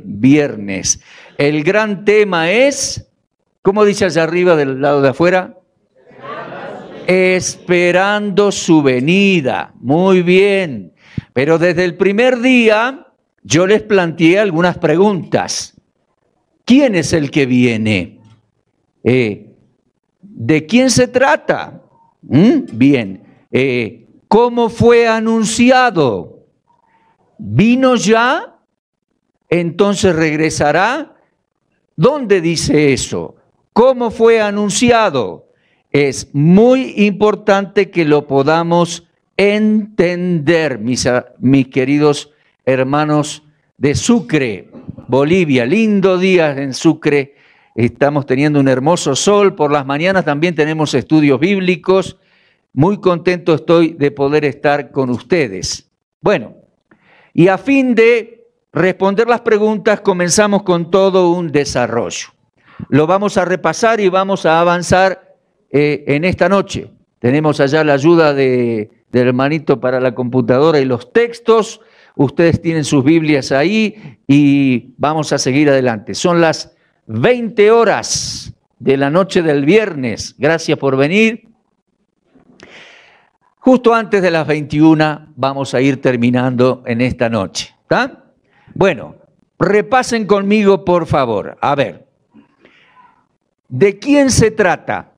viernes. El gran tema es, ¿cómo dice allá arriba del lado de afuera? Esperando su venida. Muy bien. Pero desde el primer día yo les planteé algunas preguntas. ¿Quién es el que viene? ¿De quién se trata? Bien. ¿Cómo fue anunciado? ¿Vino ya? ¿Entonces regresará? ¿Dónde dice eso? ¿Cómo fue anunciado? Es muy importante que lo podamos entender, mis queridos hermanos de Sucre, Bolivia. Lindo día en Sucre. Estamos teniendo un hermoso sol. Por las mañanas también tenemos estudios bíblicos. Muy contento estoy de poder estar con ustedes. Bueno, y a fin de responder las preguntas, comenzamos con todo un desarrollo. Lo vamos a repasar y vamos a avanzar en esta noche. Tenemos allá la ayuda del hermanito para la computadora y los textos. Ustedes tienen sus Biblias ahí y vamos a seguir adelante. Son las 20 horas de la noche del viernes. Gracias por venir. Justo antes de las 21 vamos a ir terminando en esta noche. ¿Está? Bueno, repasen conmigo, por favor. A ver, ¿de quién se trata?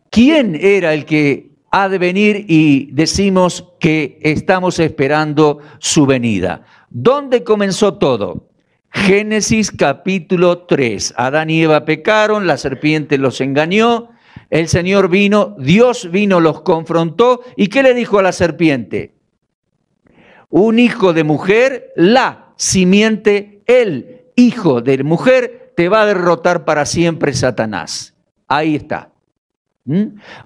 ¿Quién era el que ha de venir y decimos que estamos esperando su venida? ¿Dónde comenzó todo? Génesis capítulo 3. Adán y Eva pecaron, la serpiente los engañó, el Señor vino, Dios vino, los confrontó. ¿Y qué le dijo a la serpiente? Un hijo de mujer, la simiente, el hijo de mujer, te va a derrotar para siempre Satanás. Ahí está.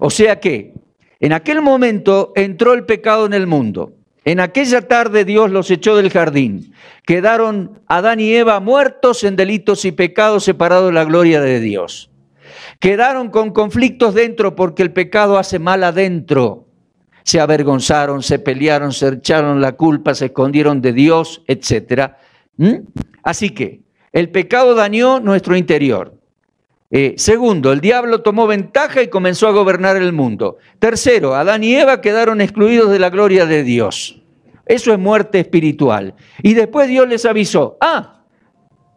O sea que en aquel momento entró el pecado en el mundo. En aquella tarde Dios los echó del jardín. Quedaron Adán y Eva muertos en delitos y pecados, separados de la gloria de Dios. Quedaron con conflictos dentro porque el pecado hace mal adentro. Se avergonzaron, se pelearon, se echaron la culpa, se escondieron de Dios, etc. Así que el pecado dañó nuestro interior. Segundo, el diablo tomó ventaja y comenzó a gobernar el mundo. Tercero, Adán y Eva quedaron excluidos de la gloria de Dios. Eso es muerte espiritual. Y después Dios les avisó,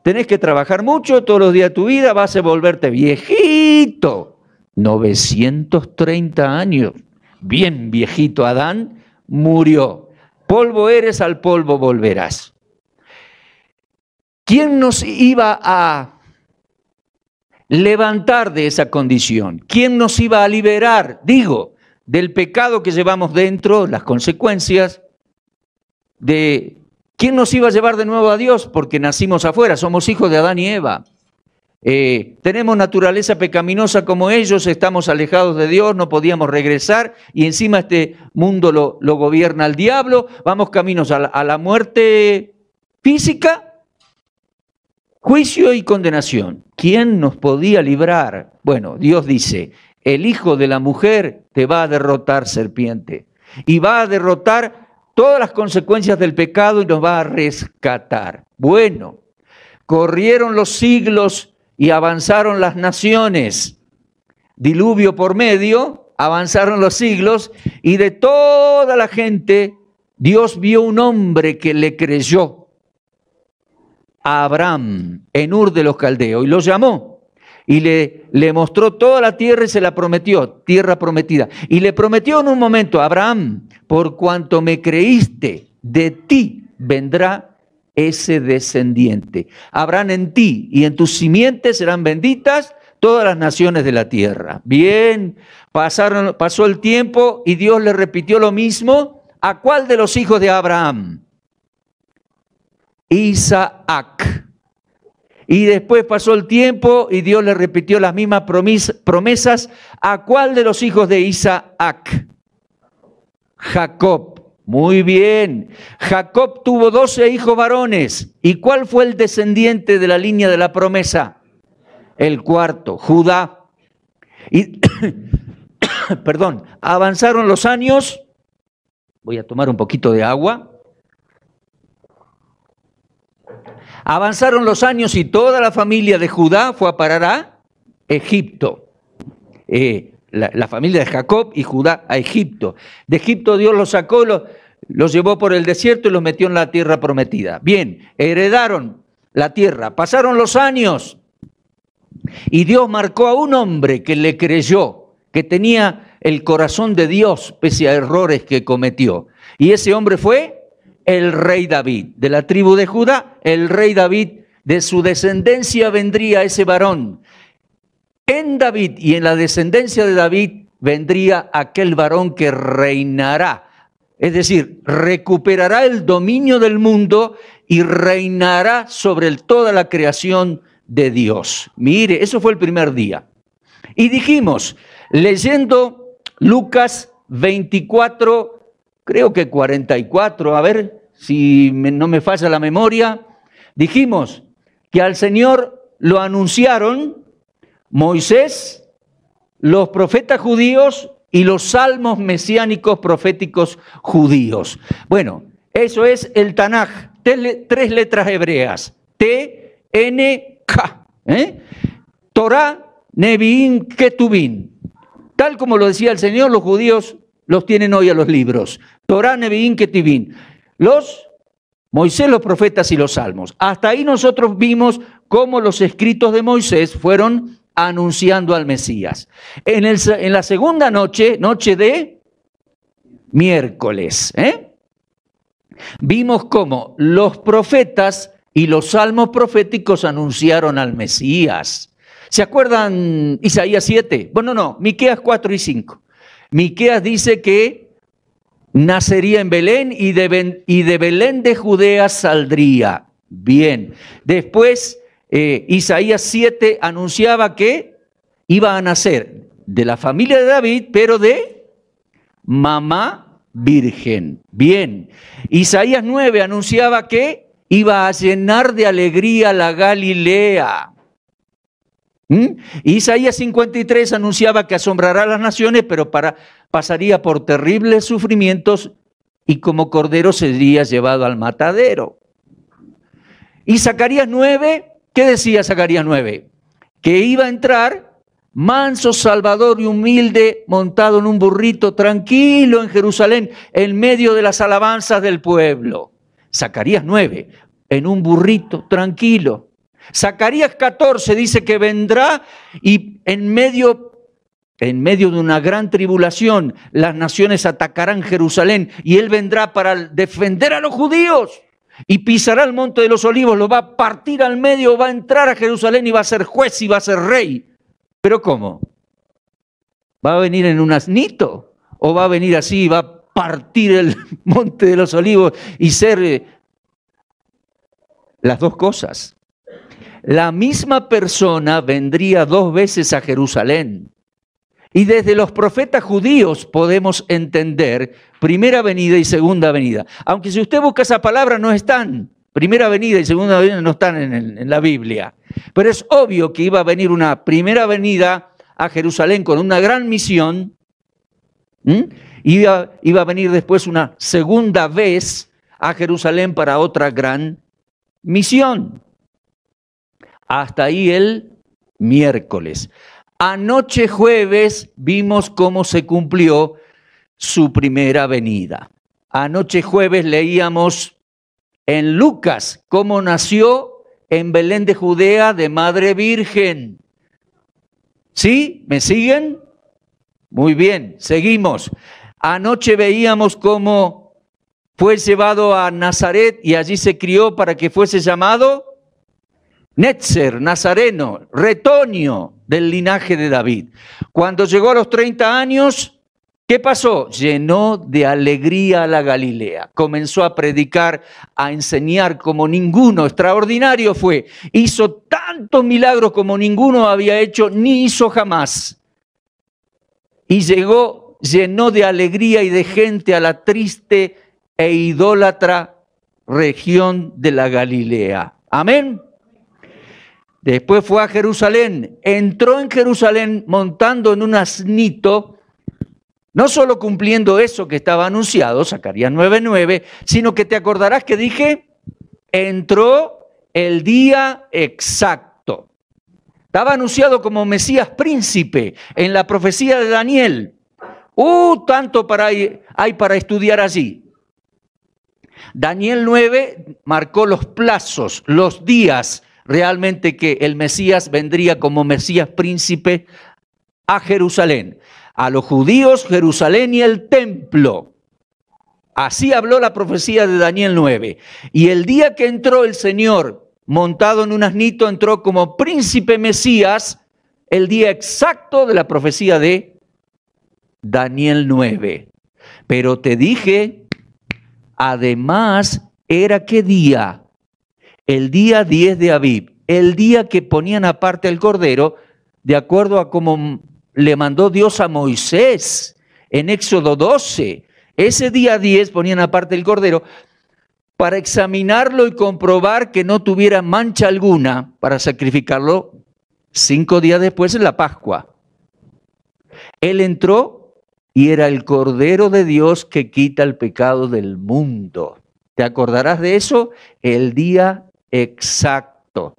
tenés que trabajar mucho todos los días de tu vida, vas a volverte viejito. 930 años, bien viejito Adán, murió. Polvo eres, al polvo volverás. ¿Quién nos iba a levantar de esa condición? ¿Quién nos iba a liberar, del pecado que llevamos dentro, las consecuencias de quién nos iba a llevar de nuevo a Dios? Porque nacimos afuera, somos hijos de Adán y Eva. Tenemos naturaleza pecaminosa como ellos, estamos alejados de Dios, no podíamos regresar y encima este mundo lo gobierna el diablo. Vamos caminos a la muerte física, juicio y condenación. ¿Quién nos podía librar? Bueno, Dios dice, el hijo de la mujer te va a derrotar, serpiente, y va a derrotar todas las consecuencias del pecado y nos va a rescatar. Bueno, corrieron los siglos y avanzaron las naciones. Diluvio por medio, avanzaron los siglos y de toda la gente Dios vio un hombre que le creyó. A Abraham, en Ur de los Caldeos, y lo llamó y le mostró toda la tierra y se la prometió, tierra prometida. Y le prometió en un momento, Abraham, por cuanto me creíste, de ti vendrá ese descendiente. Abraham, en ti y en tus simientes serán benditas todas las naciones de la tierra. Bien, pasó el tiempo y Dios le repitió lo mismo. ¿A cuál de los hijos de Abraham? Isaac. Y después pasó el tiempo y Dios le repitió las mismas promesas. ¿A cuál de los hijos de Isaac? Jacob. Muy bien. Jacob tuvo 12 hijos varones. ¿Y cuál fue el descendiente de la línea de la promesa? El cuarto, Judá. Y, perdón, avanzaron los años. Voy a tomar un poquito de agua. Avanzaron los años y toda la familia de Judá fue a parar a Egipto. La familia de Jacob y Judá a Egipto. De Egipto Dios los sacó, los llevó por el desierto y los metió en la tierra prometida. Bien, heredaron la tierra. Pasaron los años y Dios marcó a un hombre que le creyó, que tenía el corazón de Dios pese a errores que cometió. Y ese hombre fue el rey David. De la tribu de Judá, el rey David, de su descendencia vendría ese varón. En David y en la descendencia de David vendría aquel varón que reinará. Es decir, recuperará el dominio del mundo y reinará sobre toda la creación de Dios. Mire, eso fue el primer día. Y dijimos, leyendo Lucas 24, creo que 44, a ver si no me falla la memoria, dijimos que al Señor lo anunciaron Moisés, los profetas judíos y los salmos mesiánicos proféticos judíos. Bueno, eso es el Tanaj, tres letras hebreas, T-N-K, Torah, Neviín, Ketubín. Tal como lo decía el Señor, los judíos los tienen hoy a los libros. Torah, Neviín, Ketubín. Moisés, los profetas y los salmos. Hasta ahí nosotros vimos cómo los escritos de Moisés fueron anunciando al Mesías. En la segunda noche, noche de miércoles, vimos cómo los profetas y los salmos proféticos anunciaron al Mesías. ¿Se acuerdan Isaías 7? Bueno, no, Miqueas 4 y 5. Miqueas dice que nacería en Belén y de Belén de Judea saldría. Bien. Después Isaías 7 anunciaba que iba a nacer de la familia de David, pero de mamá virgen. Bien. Isaías 9 anunciaba que iba a llenar de alegría la Galilea. Isaías 53 anunciaba que asombrará a las naciones, pero pasaría por terribles sufrimientos y como cordero sería llevado al matadero. Y Zacarías 9, ¿qué decía Zacarías 9? Que iba a entrar manso, salvador y humilde, montado en un burrito, tranquilo en Jerusalén, en medio de las alabanzas del pueblo. Zacarías 9, en un burrito, tranquilo. Zacarías 14 dice que vendrá y en medio de una gran tribulación las naciones atacarán Jerusalén y él vendrá para defender a los judíos y pisará el monte de los olivos, lo va a partir al medio, va a entrar a Jerusalén y va a ser juez y va a ser rey. ¿Pero cómo? ¿Va a venir en un asnito? ¿O va a venir así y va a partir el monte de los olivos y ser las dos cosas? La misma persona vendría 2 veces a Jerusalén. Y desde los profetas judíos podemos entender primera venida y segunda venida. Aunque si usted busca esa palabra no están. Primera venida y segunda venida no están en la Biblia. Pero es obvio que iba a venir una primera venida a Jerusalén con una gran misión. Iba a venir después una segunda vez a Jerusalén para otra gran misión. Hasta ahí el miércoles. Anoche jueves vimos cómo se cumplió su primera venida. Anoche jueves leíamos en Lucas cómo nació en Belén de Judea de madre virgen. ¿Sí? ¿Me siguen? Muy bien, seguimos. Anoche veíamos cómo fue llevado a Nazaret y allí se crió para que fuese llamado Netzer, nazareno, retoño del linaje de David. Cuando llegó a los 30 años, ¿qué pasó? Llenó de alegría a la Galilea. Comenzó a predicar, a enseñar como ninguno. Extraordinario fue. Hizo tantos milagros como ninguno había hecho ni hizo jamás. Y llenó de alegría y de gente a la triste e idólatra región de la Galilea. Amén. Después fue a Jerusalén, entró en Jerusalén montando en un asnito, no solo cumpliendo eso que estaba anunciado, Zacarías 9:9, sino que te acordarás que dije, entró el día exacto. Estaba anunciado como Mesías príncipe en la profecía de Daniel. Tanto hay para estudiar allí. Daniel 9 marcó los plazos, los días realmente que el Mesías vendría como Mesías príncipe a Jerusalén. A los judíos, Jerusalén y el templo. Así habló la profecía de Daniel 9. Y el día que entró el Señor montado en un asnito, entró como príncipe Mesías, el día exacto de la profecía de Daniel 9. Pero te dije, además, ¿era qué día? El día 10 de Abib, el día que ponían aparte el cordero, de acuerdo a como le mandó Dios a Moisés en Éxodo 12. Ese día 10 ponían aparte el cordero para examinarlo y comprobar que no tuviera mancha alguna, para sacrificarlo 5 días después en la Pascua. Él entró y era el Cordero de Dios que quita el pecado del mundo. ¿Te acordarás de eso? El día exacto.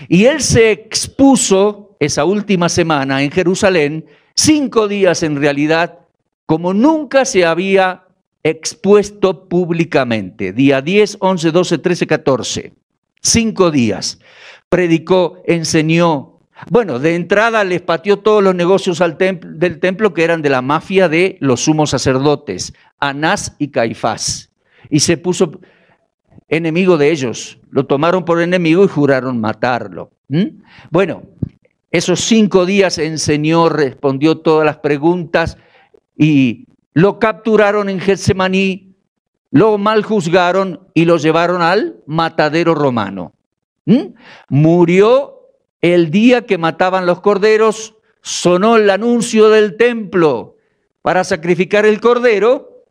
Y él se expuso esa última semana en Jerusalén, 5 días en realidad, como nunca se había expuesto públicamente. Día 10, 11, 12, 13, 14. 5 días. Predicó, enseñó. Bueno, de entrada les pateó todos los negocios del templo que eran de la mafia de los sumos sacerdotes, Anás y Caifás. Y se puso enemigo de ellos. Lo tomaron por enemigo y juraron matarlo. Bueno, esos 5 días enseñó, respondió todas las preguntas y lo capturaron en Getsemaní, lo maljuzgaron y lo llevaron al matadero romano. Murió el día que mataban los corderos, sonó el anuncio del templo para sacrificar el cordero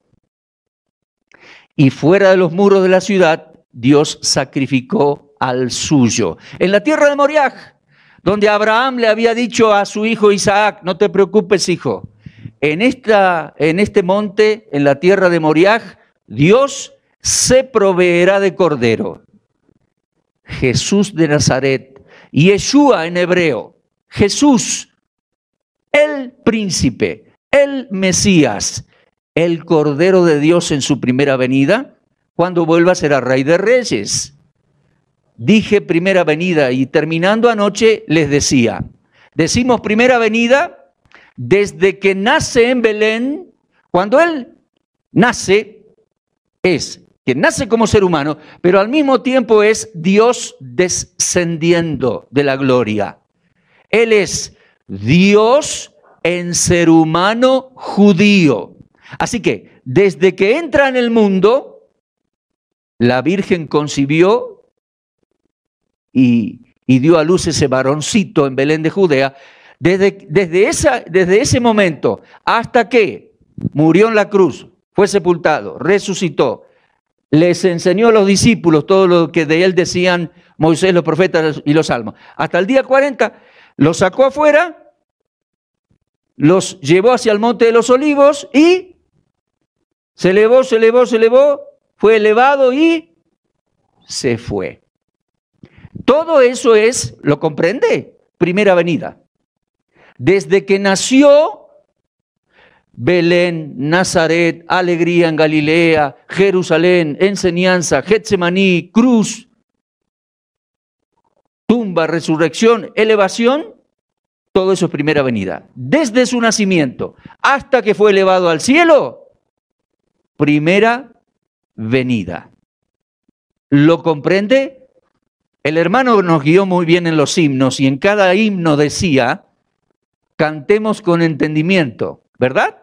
y fuera de los muros de la ciudad Dios sacrificó al suyo. En la tierra de Moriah, donde Abraham le había dicho a su hijo Isaac, no te preocupes, hijo, en este monte, en la tierra de Moriah, Dios se proveerá de cordero. Jesús de Nazaret, Yeshua en hebreo, Jesús, el príncipe, el Mesías, el Cordero de Dios en su primera venida, cuando vuelva será Rey de Reyes. Dije primera venida y terminando anoche les decía, decimos primera venida desde que nace en Belén, cuando Él nace, es que nace como ser humano, pero al mismo tiempo es Dios descendiendo de la gloria. Él es Dios en ser humano judío. Así que desde que entra en el mundo, la Virgen concibió y dio a luz ese varoncito en Belén de Judea. Desde ese momento hasta que murió en la cruz, fue sepultado, resucitó, les enseñó a los discípulos todo lo que de él decían Moisés, los profetas y los salmos. Hasta el día 40 los sacó afuera, los llevó hacia el monte de los olivos y se elevó, fue elevado y se fue. Todo eso es, ¿lo comprende? Primera venida. Desde que nació, Belén, Nazaret, alegría en Galilea, Jerusalén, enseñanza, Getsemaní, cruz, tumba, resurrección, elevación, todo eso es primera venida. Desde su nacimiento hasta que fue elevado al cielo, primera venida. ¿Lo comprende? El hermano nos guió muy bien en los himnos y en cada himno decía, cantemos con entendimiento, ¿verdad?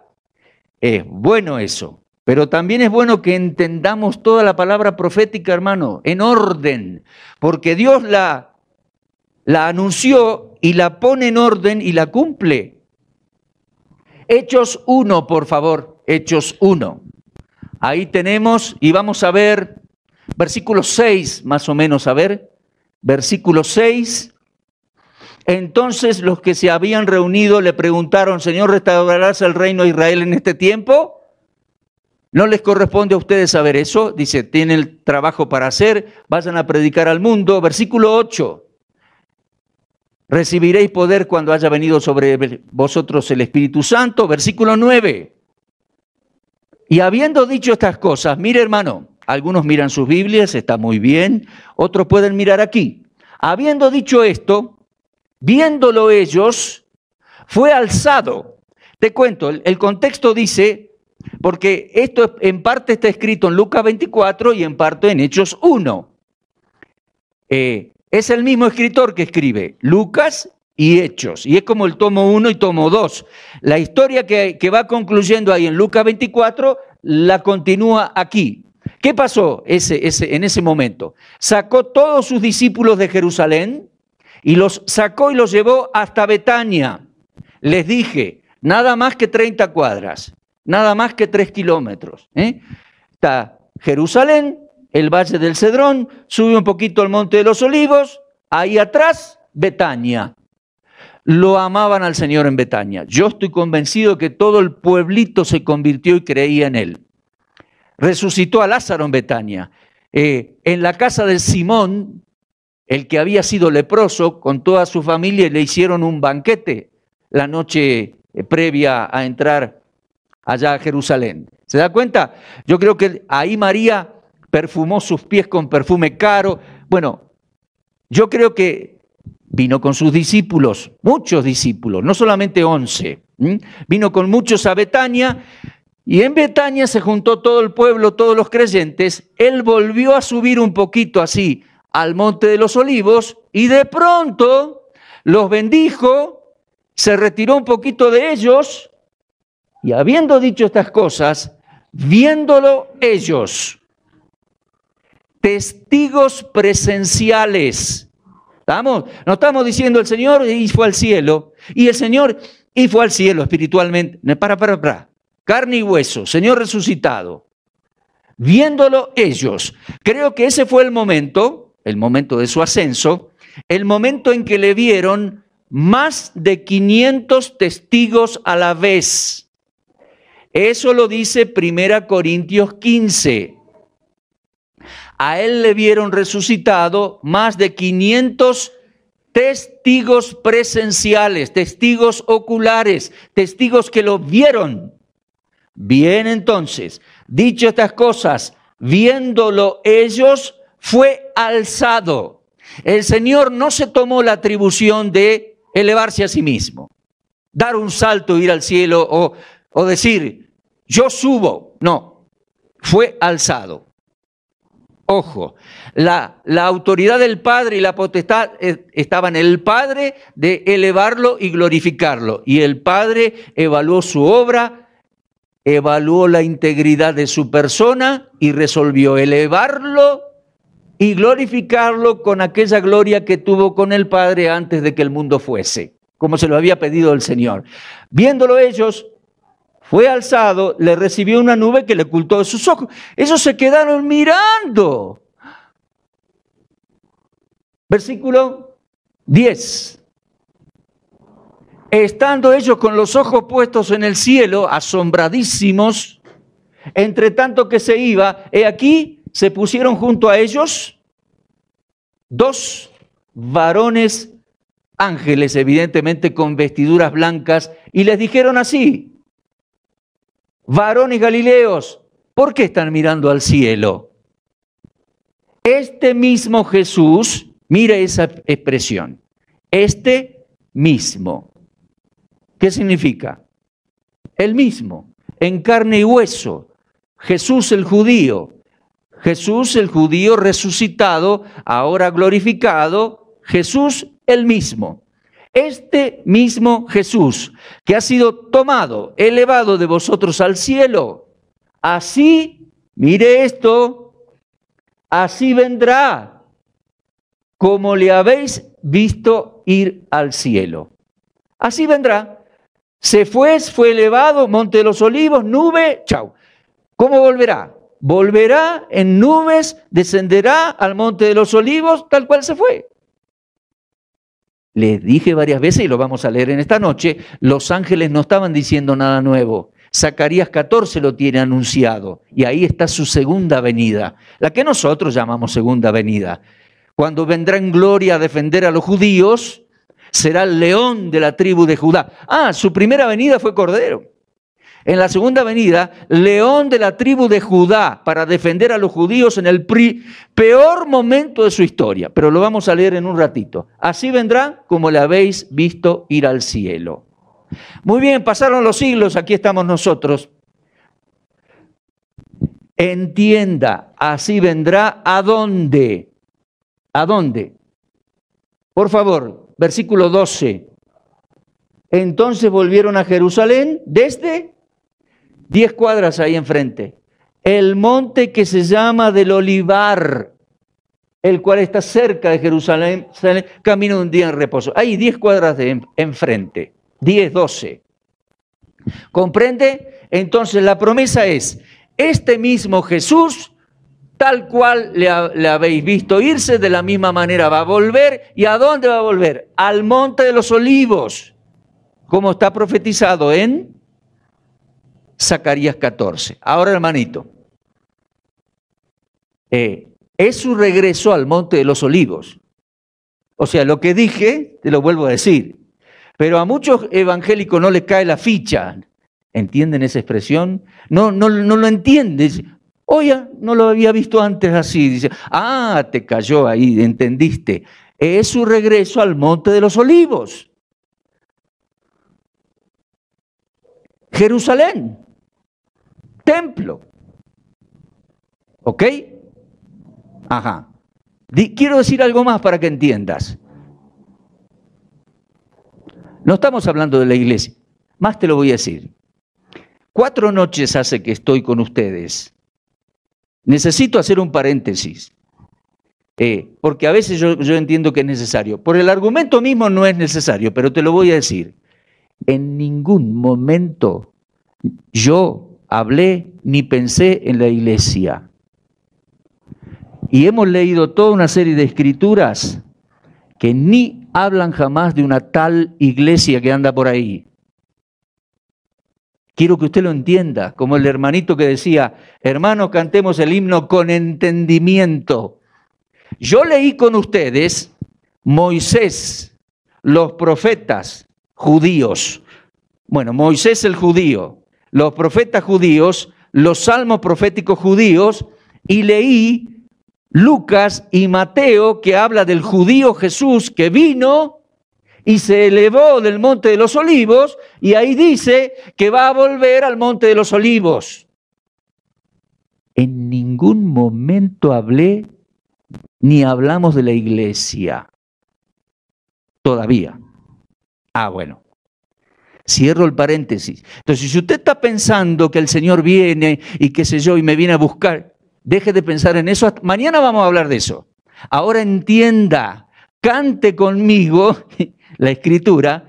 Es bueno eso, pero también es bueno que entendamos toda la palabra profética, hermano, en orden, porque Dios la anunció y la pone en orden y la cumple. Hechos 1, por favor, Hechos 1. Ahí tenemos, y vamos a ver, versículo 6, más o menos, a ver, versículo 6. Entonces los que se habían reunido le preguntaron, Señor, ¿restaurarás el reino de Israel en este tiempo? ¿No les corresponde a ustedes saber eso? Dice, tienen el trabajo para hacer, vayan a predicar al mundo. Versículo 8. Recibiréis poder cuando haya venido sobre vosotros el Espíritu Santo. Versículo 9. Y habiendo dicho estas cosas, mire hermano, algunos miran sus Biblias, está muy bien, otros pueden mirar aquí. Habiendo dicho esto, viéndolo ellos, fue alzado. Te cuento, el contexto dice, porque esto en parte está escrito en Lucas 24 y en parte en Hechos 1. Es el mismo escritor que escribe Lucas y Hechos, y es como el tomo 1 y tomo 2. La historia que va concluyendo ahí en Lucas 24, la continúa aquí. ¿Qué pasó en ese momento? Sacó todos sus discípulos de Jerusalén y los sacó y los llevó hasta Betania. Les dije, nada más que 30 cuadras, nada más que 3 kilómetros. Está Jerusalén, el Valle del Cedrón, sube un poquito al Monte de los Olivos, ahí atrás, Betania. Lo amaban al Señor en Betania. Yo estoy convencido que todo el pueblito se convirtió y creía en Él. Resucitó a Lázaro en Betania. En la casa de Simón, el que había sido leproso, con toda su familia, le hicieron un banquete la noche previa a entrar allá a Jerusalén. ¿Se da cuenta? Yo creo que ahí María perfumó sus pies con perfume caro. Bueno, yo creo que vino con sus discípulos, muchos discípulos, no solamente 11. Vino con muchos a Betania y en Betania se juntó todo el pueblo, todos los creyentes. Él volvió a subir un poquito así al Monte de los Olivos y de pronto los bendijo, se retiró un poquito de ellos y habiendo dicho estas cosas, viéndolo ellos, testigos presenciales. No estamos diciendo el Señor y fue al cielo, y el Señor y fue al cielo espiritualmente. Carne y hueso, Señor resucitado. Viéndolo ellos. Creo que ese fue el momento de su ascenso, el momento en que le vieron más de 500 testigos a la vez. Eso lo dice 1 Corintios 15. A él le vieron resucitado más de 500 testigos presenciales, testigos oculares, testigos que lo vieron. Bien, entonces, dicho estas cosas, viéndolo ellos, fue alzado. El Señor no se tomó la atribución de elevarse a sí mismo, dar un salto, ir al cielo o decir, yo subo. No, fue alzado. Ojo, la autoridad del Padre y la potestad estaba en el Padre de elevarlo y glorificarlo. Y el Padre evaluó su obra, evaluó la integridad de su persona y resolvió elevarlo y glorificarlo con aquella gloria que tuvo con el Padre antes de que el mundo fuese, como se lo había pedido el Señor. Viéndolo ellos, fue alzado, le recibió una nube que le ocultó de sus ojos. Ellos se quedaron mirando. Versículo 10. Estando ellos con los ojos puestos en el cielo, asombradísimos, entre tanto que se iba, he aquí, se pusieron junto a ellos 2 varones ángeles, evidentemente con vestiduras blancas, y les dijeron así: varones galileos, ¿por qué están mirando al cielo? Este mismo Jesús, mire esa expresión, este mismo. ¿Qué significa? El mismo, en carne y hueso. Jesús el judío resucitado, ahora glorificado, Jesús el mismo. Este mismo Jesús que ha sido tomado, elevado de vosotros al cielo, así, mire esto, así vendrá, como le habéis visto ir al cielo. Así vendrá. Se fue elevado, Monte de los Olivos, nube, chau. ¿Cómo volverá? Volverá en nubes, descenderá al Monte de los Olivos, tal cual se fue. Les dije varias veces, y lo vamos a leer en esta noche, los ángeles no estaban diciendo nada nuevo. Zacarías 14 lo tiene anunciado y ahí está su segunda venida, la que nosotros llamamos segunda venida. Cuando vendrá en gloria a defender a los judíos, será el león de la tribu de Judá. Su primera venida fue Cordero. En la segunda venida, león de la tribu de Judá para defender a los judíos en el peor momento de su historia. Pero lo vamos a leer en un ratito. Así vendrá como le habéis visto ir al cielo. Muy bien, pasaron los siglos, aquí estamos nosotros. Entienda, así vendrá, ¿a dónde? ¿A dónde? Por favor, versículo 12. Entonces volvieron a Jerusalén desde 10 cuadras ahí enfrente. El monte que se llama del Olivar, el cual está cerca de Jerusalén, camino de un día en reposo. Ahí 10 cuadras de enfrente. 10, 12. ¿Comprende? Entonces la promesa es, este mismo Jesús, tal cual le habéis visto irse, de la misma manera va a volver. ¿Y a dónde va a volver? Al monte de los olivos, como está profetizado en Zacarías 14. Ahora, hermanito, es su regreso al monte de los olivos. O sea, lo que dije, te lo vuelvo a decir. Pero a muchos evangélicos no les cae la ficha. ¿Entienden esa expresión? No lo entienden. Oye, no lo había visto antes así. Dice, te cayó ahí, entendiste. Es su regreso al monte de los olivos. Jerusalén. Templo. ¿Ok? Ajá. Quiero decir algo más para que entiendas. No estamos hablando de la iglesia. Más te lo voy a decir. 4 noches hace que estoy con ustedes. Necesito hacer un paréntesis. Porque a veces yo entiendo que es necesario. Por el argumento mismo no es necesario, pero te lo voy a decir. En ningún momento yo hablé ni pensé en la iglesia. Y hemos leído toda una serie de escrituras que ni hablan jamás de una tal iglesia que anda por ahí. Quiero que usted lo entienda, como el hermanito que decía, hermanos, cantemos el himno con entendimiento. Yo leí con ustedes Moisés, los profetas judíos. Bueno, Moisés el judío, los profetas judíos, los salmos proféticos judíos, y leí Lucas y Mateo, que habla del judío Jesús que vino y se elevó del monte de los olivos, y ahí dice que va a volver al monte de los olivos. En ningún momento hablé ni hablamos de la iglesia. Todavía. Bueno. Cierro el paréntesis. Entonces, si usted está pensando que el Señor viene y qué sé yo, y me viene a buscar, deje de pensar en eso. Mañana vamos a hablar de eso. Ahora entienda, cante conmigo la escritura.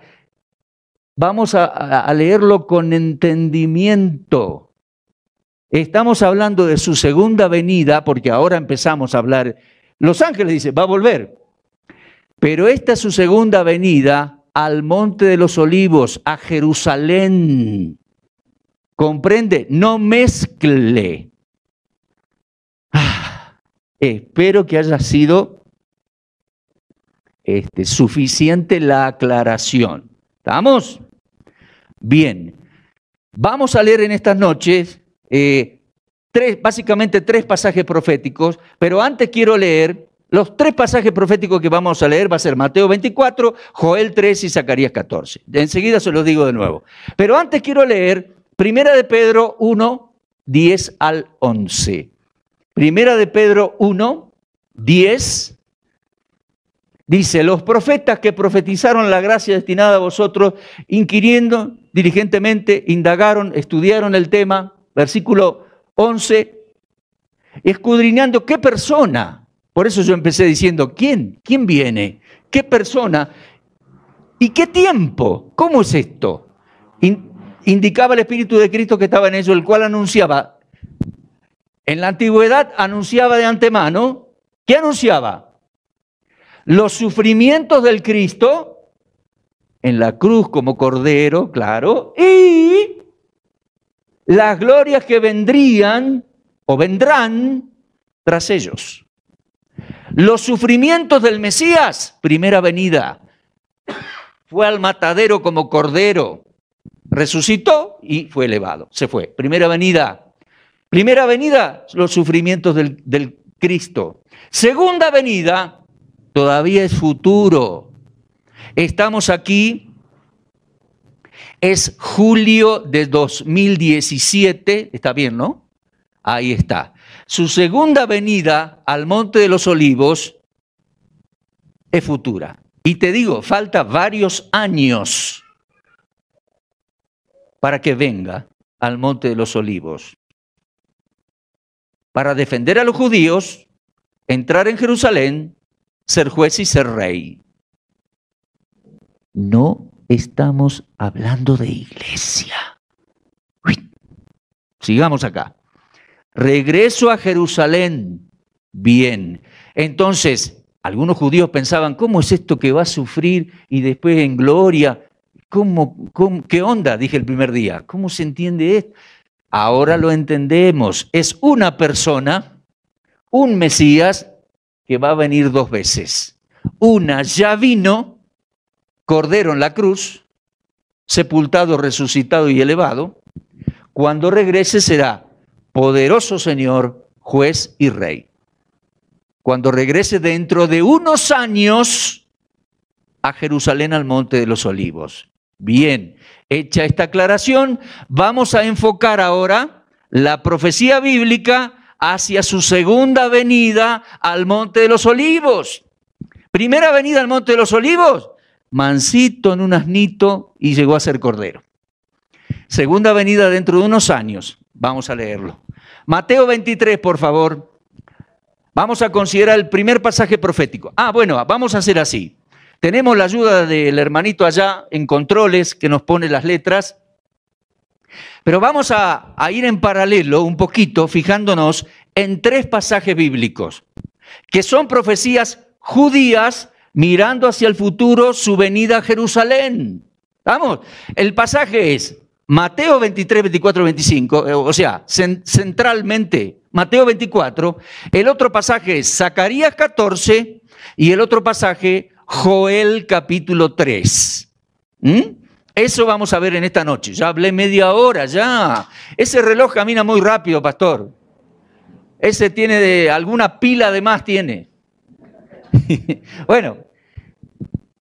Vamos a leerlo con entendimiento. Estamos hablando de su segunda venida, porque ahora empezamos a hablar. Los ángeles dicen, va a volver. Pero esta es su segunda venida al monte de los olivos, a Jerusalén. ¿Comprende? No mezcle. Espero que haya sido suficiente la aclaración. ¿Estamos? Bien. Vamos a leer en estas noches básicamente tres pasajes proféticos, pero antes quiero leer los 3 pasajes proféticos que vamos a leer. Va a ser Mateo 24, Joel 3 y Zacarías 14. Enseguida se los digo de nuevo. Pero antes quiero leer Primera de Pedro 1, 10 al 11. Primera de Pedro 1, 10, dice, los profetas que profetizaron la gracia destinada a vosotros, inquiriendo diligentemente, indagaron, estudiaron el tema, versículo 11, escudriñando qué persona, por eso yo empecé diciendo, ¿quién viene? ¿Qué persona? ¿Y qué tiempo? ¿Cómo es esto? Indicaba el Espíritu de Cristo que estaba en ellos, el cual anunciaba. En la antigüedad anunciaba de antemano. ¿Qué anunciaba? Los sufrimientos del Cristo en la cruz como cordero, claro, y las glorias que vendrían o vendrán tras ellos. Los sufrimientos del Mesías, primera venida. Fue al matadero como cordero, resucitó y fue elevado, se fue. Primera venida. Primera venida, los sufrimientos del Cristo. Segunda venida, todavía es futuro. Estamos aquí, es julio de 2017, está bien, ¿no? Ahí está. Su segunda venida al Monte de los Olivos es futura. Y te digo, falta varios años para que venga al Monte de los Olivos. Para defender a los judíos, entrar en Jerusalén, ser juez y ser rey. No estamos hablando de iglesia. Uy. Sigamos acá. Regreso a Jerusalén. Bien. Entonces, algunos judíos pensaban, ¿cómo es esto que va a sufrir y después en gloria? ¿Qué onda? Dije el primer día. ¿Cómo se entiende esto? Ahora lo entendemos. Es una persona, un Mesías, que va a venir dos veces. Una ya vino, Cordero en la cruz, sepultado, resucitado y elevado. Cuando regrese será poderoso Señor, juez y rey. Cuando regrese dentro de unos años a Jerusalén, al Monte de los Olivos. Bien, hecha esta aclaración, vamos a enfocar ahora la profecía bíblica hacia su segunda venida al Monte de los Olivos. Primera venida al Monte de los Olivos, mansito en un asnito y llegó a ser cordero. Segunda venida dentro de unos años, vamos a leerlo. Mateo 23, por favor. Vamos a considerar el primer pasaje profético. Bueno, vamos a hacer así. Tenemos la ayuda del hermanito allá en controles que nos pone las letras. Pero vamos a ir en paralelo un poquito, fijándonos en tres pasajes bíblicos, que son profecías judías mirando hacia el futuro, su venida a Jerusalén. ¿Vamos? El pasaje es Mateo 23, 24, 25, o sea, centralmente Mateo 24. El otro pasaje es Zacarías 14 y el otro pasaje Joel capítulo 3. Eso vamos a ver en esta noche. Ya hablé media hora, ya. Ese reloj camina muy rápido, pastor. Ese tiene alguna pila de más tiene. Bueno,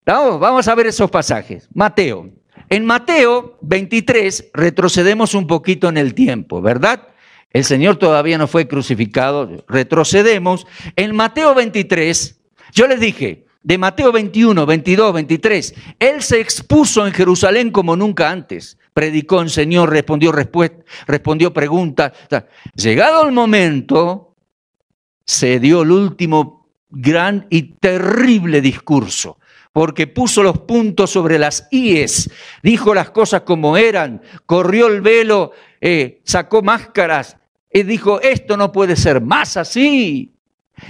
vamos a ver esos pasajes. Mateo. En Mateo 23 retrocedemos un poquito en el tiempo, ¿verdad? El Señor todavía no fue crucificado, retrocedemos. En Mateo 23, yo les dije, de Mateo 21, 22, 23, Él se expuso en Jerusalén como nunca antes. Predicó, enseñó, respondió preguntas. Llegado el momento, se dio el último gran y terrible discurso, porque puso los puntos sobre las íes, dijo las cosas como eran, corrió el velo, sacó máscaras, y dijo, esto no puede ser más así.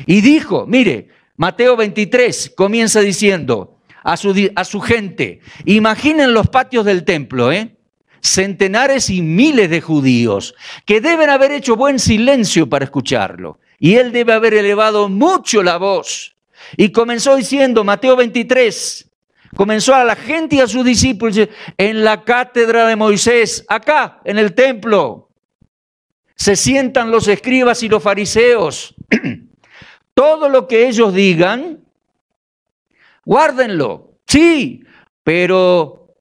Y dijo, mire, Mateo 23 comienza diciendo a su gente, imaginen los patios del templo, centenares y miles de judíos que deben haber hecho buen silencio para escucharlo. Y él debe haber elevado mucho la voz. Y comenzó diciendo, Mateo 23, comenzó a la gente y a sus discípulos en la cátedra de Moisés, acá en el templo, se sientan los escribas y los fariseos. Todo lo que ellos digan, guárdenlo, sí, pero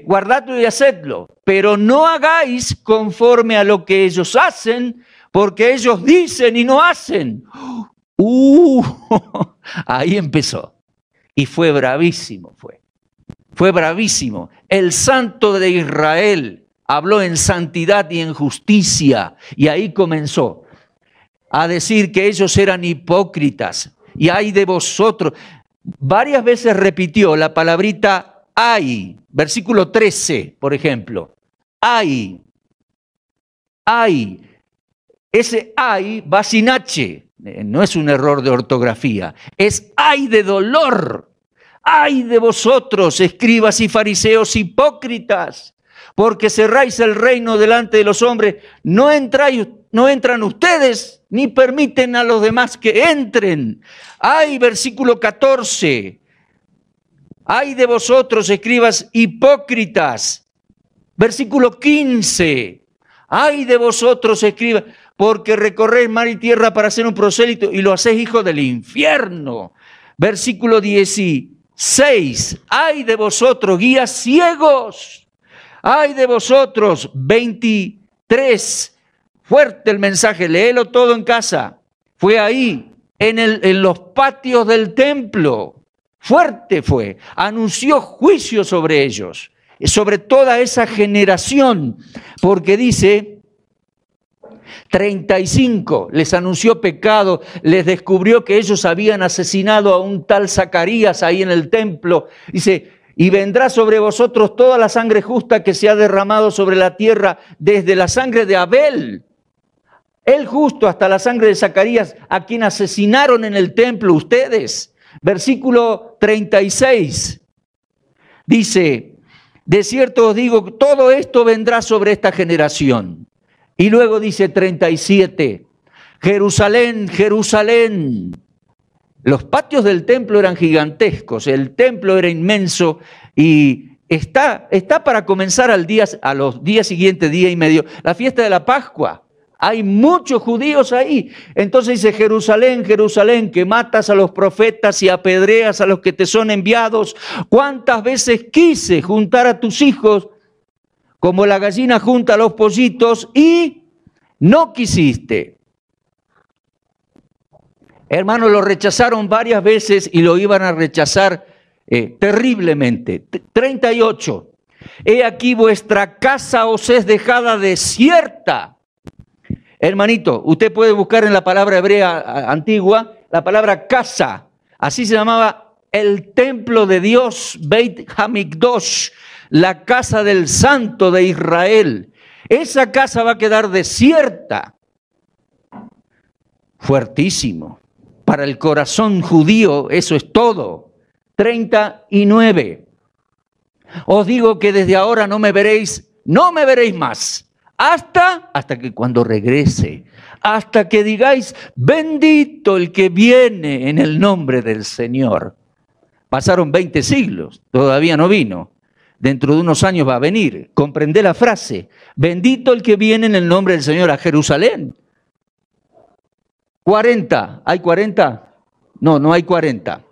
guardadlo y hacedlo, pero no hagáis conforme a lo que ellos hacen, porque ellos dicen y no hacen. Ahí empezó. Y fue bravísimo, fue bravísimo. El Santo de Israel habló en santidad y en justicia, y ahí comenzó a decir que ellos eran hipócritas, y ay de vosotros. Varias veces repitió la palabrita ay, versículo 13, por ejemplo. Ay, ese ay va sin H, no es un error de ortografía, es ay de dolor. Ay de vosotros, escribas y fariseos hipócritas, porque cerráis el reino delante de los hombres, no entran ustedes, ni permiten a los demás que entren. Ay, versículo 14, ay de vosotros, escribas hipócritas. Versículo 15, ay de vosotros, escribas, porque recorréis mar y tierra para ser un prosélito y lo hacéis hijo del infierno. Versículo 16, ay de vosotros, guías ciegos. Ay de vosotros, 23, fuerte el mensaje, léelo todo en casa. Fue ahí, en los patios del templo, fuerte fue, anunció juicio sobre ellos, sobre toda esa generación, porque dice 35, les anunció pecado, les descubrió que ellos habían asesinado a un tal Zacarías ahí en el templo, dice, y vendrá sobre vosotros toda la sangre justa que se ha derramado sobre la tierra, desde la sangre de Abel, el justo, hasta la sangre de Zacarías, a quien asesinaron en el templo ustedes. Versículo 36, dice, de cierto os digo, todo esto vendrá sobre esta generación. Y luego dice 37, Jerusalén, Jerusalén. Los patios del templo eran gigantescos, el templo era inmenso y está para comenzar a los días siguientes, día y medio, la fiesta de la Pascua. Hay muchos judíos ahí. Entonces dice, Jerusalén, Jerusalén, que matas a los profetas y apedreas a los que te son enviados. ¿Cuántas veces quise juntar a tus hijos como la gallina junta a los pollitos y no quisiste? Hermanos, lo rechazaron varias veces y lo iban a rechazar terriblemente. 38. He aquí vuestra casa os es dejada desierta. Hermanito, usted puede buscar en la palabra hebrea antigua la palabra casa. Así se llamaba el templo de Dios, Beit Hamikdosh, la casa del Santo de Israel. Esa casa va a quedar desierta. Fuertísimo. Para el corazón judío eso es todo. 39. Os digo que desde ahora no me veréis más. Hasta que cuando regrese, hasta que digáis, bendito el que viene en el nombre del Señor. Pasaron 20 siglos, todavía no vino. Dentro de unos años va a venir. Comprende la frase, bendito el que viene en el nombre del Señor a Jerusalén. 40, ¿hay 40? No hay 40.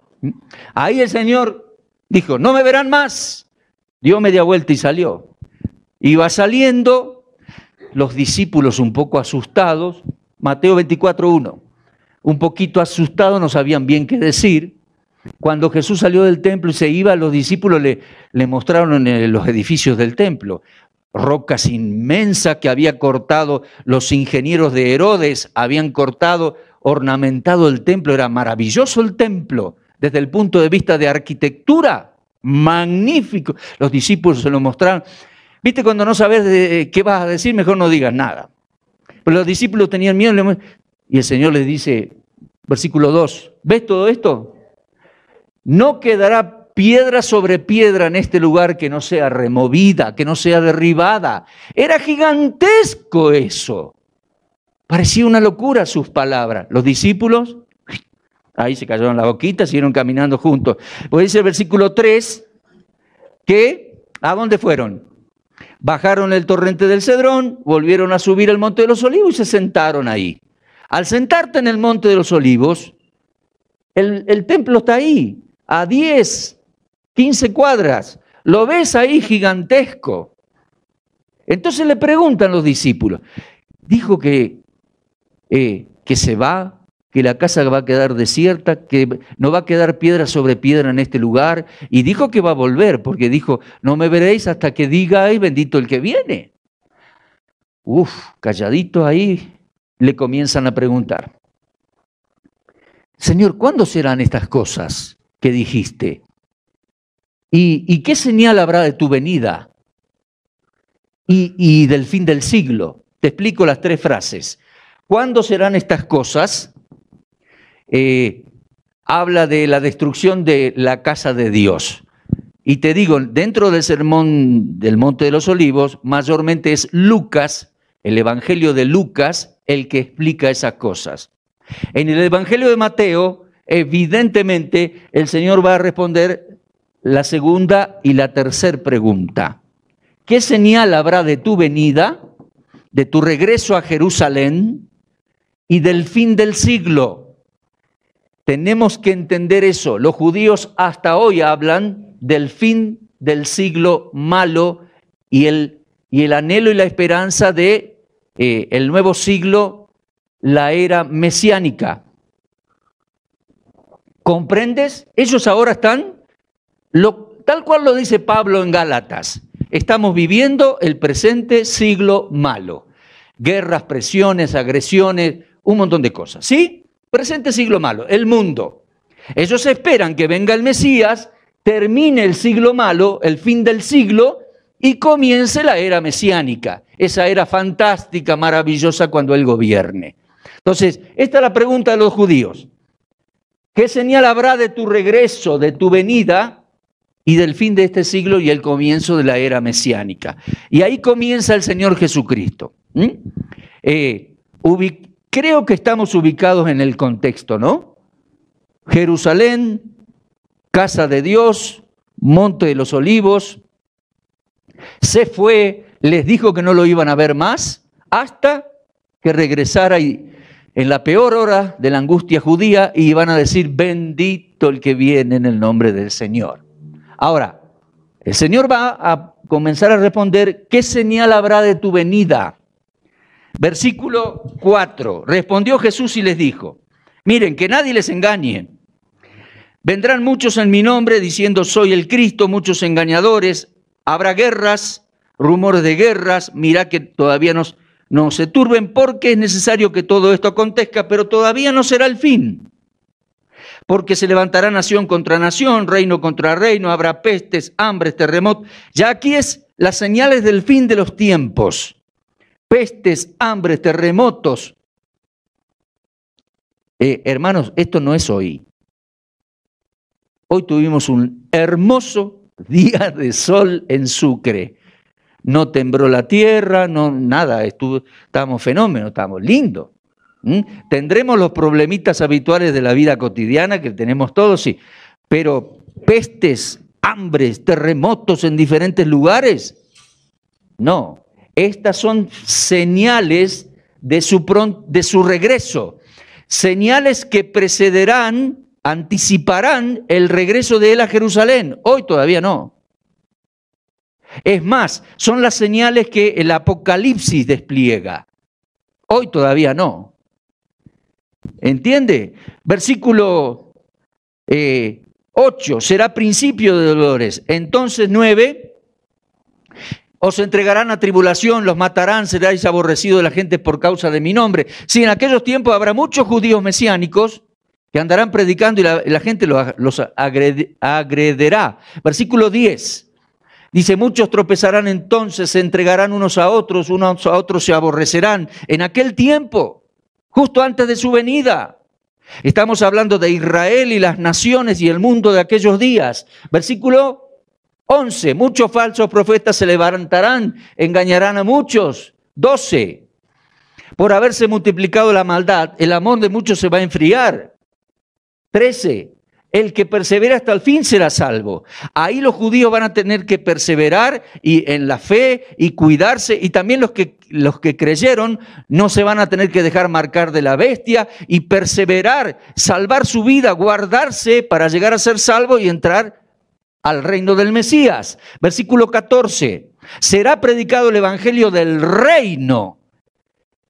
Ahí el Señor dijo, no me verán más. Dio media vuelta y salió. Iba saliendo, los discípulos un poco asustados, Mateo 24:1, un poquito asustados, no sabían bien qué decir. Cuando Jesús salió del templo y se iba, los discípulos le mostraron en los edificios del templo rocas inmensas que había cortado los ingenieros de Herodes, habían cortado, ornamentado el templo. Era maravilloso el templo desde el punto de vista de arquitectura, magnífico. Los discípulos se lo mostraron. ¿Viste cuando no sabes qué vas a decir? Mejor no digas nada. Pero los discípulos tenían miedo y el Señor les dice, versículo 2, ¿ves todo esto? No quedará piedra sobre piedra en este lugar que no sea removida, que no sea derribada. Era gigantesco eso. Parecía una locura sus palabras. Los discípulos, ahí se cayeron la boquita, siguieron caminando juntos. Pues dice el versículo 3, que ¿a dónde fueron? Bajaron el torrente del Cedrón, volvieron a subir al monte de los Olivos y se sentaron ahí. Al sentarte en el monte de los Olivos, el templo está ahí, a 10, 15 cuadras. Lo ves ahí gigantesco. Entonces le preguntan los discípulos, dijo que se va, que la casa va a quedar desierta, que no va a quedar piedra sobre piedra en este lugar, y dijo que va a volver, porque dijo, no me veréis hasta que digáis, bendito el que viene. Calladito ahí, le comienzan a preguntar, Señor, ¿cuándo serán estas cosas que dijiste? ¿Y qué señal habrá de tu venida? Y del fin del siglo. Te explico las 3 frases. ¿Cuándo serán estas cosas? Habla de la destrucción de la casa de Dios. Y te digo, dentro del sermón del Monte de los Olivos, mayormente es Lucas, el Evangelio de Lucas, el que explica esas cosas. En el Evangelio de Mateo, evidentemente, el Señor va a responder la segunda y la tercera pregunta. ¿Qué señal habrá de tu venida, de tu regreso a Jerusalén y del fin del siglo? Tenemos que entender eso. Los judíos hasta hoy hablan del fin del siglo malo y el anhelo y la esperanza de el nuevo siglo, la era mesiánica. ¿Comprendes? Ellos ahora están, tal cual lo dice Pablo en Gálatas, estamos viviendo el presente siglo malo. Guerras, presiones, agresiones, un montón de cosas. ¿Sí? Presente siglo malo, el mundo. Ellos esperan que venga el Mesías, termine el siglo malo, el fin del siglo, y comience la era mesiánica, esa era fantástica, maravillosa cuando Él gobierne. Entonces, esta es la pregunta de los judíos. ¿Qué señal habrá de tu regreso, de tu venida y del fin de este siglo y el comienzo de la era mesiánica? Y ahí comienza el Señor Jesucristo. Creo que estamos ubicados en el contexto, ¿no? Jerusalén, casa de Dios, Monte de los Olivos. Se fue, les dijo que no lo iban a ver más, hasta que regresara y en la peor hora de la angustia judía y iban a decir, bendito el que viene en el nombre del Señor. Ahora, el Señor va a comenzar a responder, ¿qué señal habrá de tu venida? Versículo 4, respondió Jesús y les dijo, miren, que nadie les engañe. Vendrán muchos en mi nombre diciendo, soy el Cristo, muchos engañadores. Habrá guerras, rumores de guerras, mirá que todavía no se turben porque es necesario que todo esto acontezca, pero todavía no será el fin. Porque se levantará nación contra nación, reino contra reino, habrá pestes, hambres, terremotos. Ya aquí es las señales del fin de los tiempos. Pestes, hambres, terremotos. Hermanos, esto no es hoy. Hoy tuvimos un hermoso día de sol en Sucre. No tembló la tierra, no nada, estábamos fenómenos, estábamos lindos. Tendremos los problemitas habituales de la vida cotidiana que tenemos todos, sí, pero pestes, hambres, terremotos en diferentes lugares, no. Estas son señales de su regreso, señales que precederán, anticiparán el regreso de Él a Jerusalén. Hoy todavía no. Es más, son las señales que el Apocalipsis despliega. Hoy todavía no. ¿Entiende? Versículo 8, será principio de dolores. Entonces 9, os entregarán a tribulación, los matarán, seréis aborrecidos de la gente por causa de mi nombre. Sí, en aquellos tiempos habrá muchos judíos mesiánicos que andarán predicando y la gente los agrederá. Versículo 10. Dice, muchos tropezarán entonces, se entregarán unos a otros se aborrecerán. En aquel tiempo, justo antes de su venida. Estamos hablando de Israel y las naciones y el mundo de aquellos días. Versículo 11, muchos falsos profetas se levantarán, engañarán a muchos. 12, por haberse multiplicado la maldad, el amor de muchos se va a enfriar. 13, el que persevera hasta el fin será salvo. Ahí los judíos van a tener que perseverar y en la fe y cuidarse, y también los que creyeron no se van a tener que dejar marcar de la bestia y perseverar, salvar su vida, guardarse para llegar a ser salvo y entrar al reino del Mesías. Versículo 14, será predicado el evangelio del reino.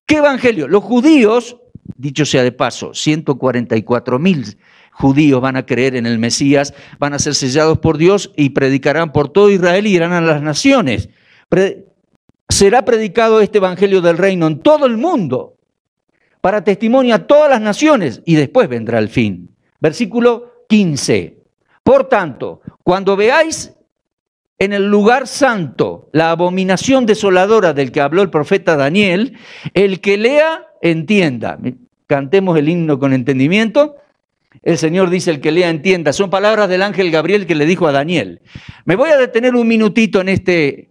¿Qué evangelio? Los judíos, dicho sea de paso, 144,000 judíos van a creer en el Mesías, van a ser sellados por Dios y predicarán por todo Israel y irán a las naciones. Será predicado este evangelio del reino en todo el mundo para testimonio a todas las naciones y después vendrá el fin. Versículo 15. Por tanto, cuando veáis en el lugar santo la abominación desoladora del que habló el profeta Daniel, el que lea, entienda. Cantemos el himno con entendimiento. El Señor dice, el que lea entienda. Son palabras del ángel Gabriel que le dijo a Daniel. Me voy a detener un minutito en este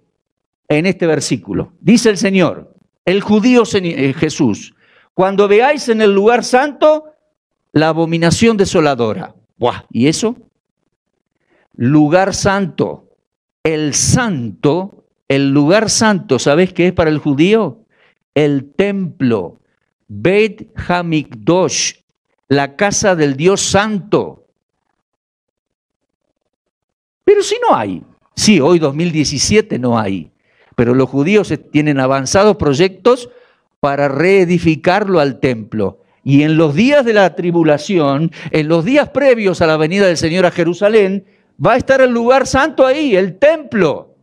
versículo. Dice el Señor, el judío Jesús, cuando veáis en el lugar santo la abominación desoladora. ¡Buah! ¿Y eso? Lugar santo. El lugar santo, ¿sabes qué es para el judío? El templo. Beit Hamikdosh, la casa del Dios santo. Pero si no hay. Sí, hoy 2017 no hay. Pero los judíos tienen avanzados proyectos para reedificarlo al templo. Y en los días de la tribulación, en los días previos a la venida del Señor a Jerusalén, va a estar el lugar santo ahí, el templo.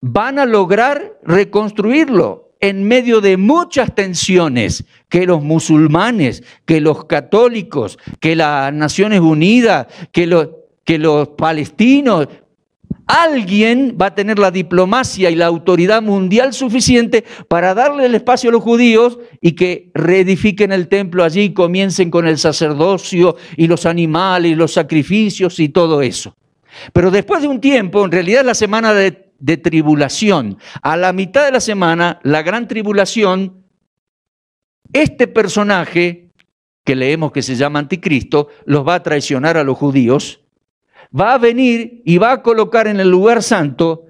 Van a lograr reconstruirlo en medio de muchas tensiones que los musulmanes, que los católicos, que las Naciones Unidas, que los palestinos. Alguien va a tener la diplomacia y la autoridad mundial suficiente para darle el espacio a los judíos y que reedifiquen el templo allí y comiencen con el sacerdocio y los animales y los sacrificios y todo eso. Pero después de un tiempo, en realidad la semana de tribulación, a la mitad de la semana, la gran tribulación, este personaje que leemos que se llama Anticristo, los va a traicionar a los judíos. Va a venir y va a colocar en el lugar santo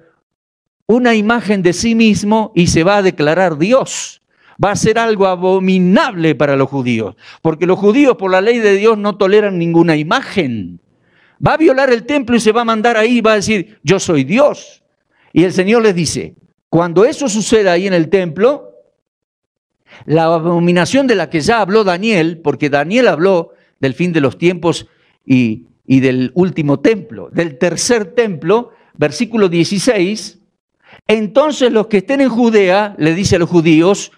una imagen de sí mismo y se va a declarar Dios. Va a ser algo abominable para los judíos, porque los judíos por la ley de Dios no toleran ninguna imagen. Va a violar el templo y se va a mandar ahí y va a decir, yo soy Dios. Y el Señor les dice, cuando eso suceda ahí en el templo, la abominación de la que ya habló Daniel, porque Daniel habló del fin de los tiempos y del último templo, del tercer templo, versículo 16, entonces los que estén en Judea, le dice a los judíos,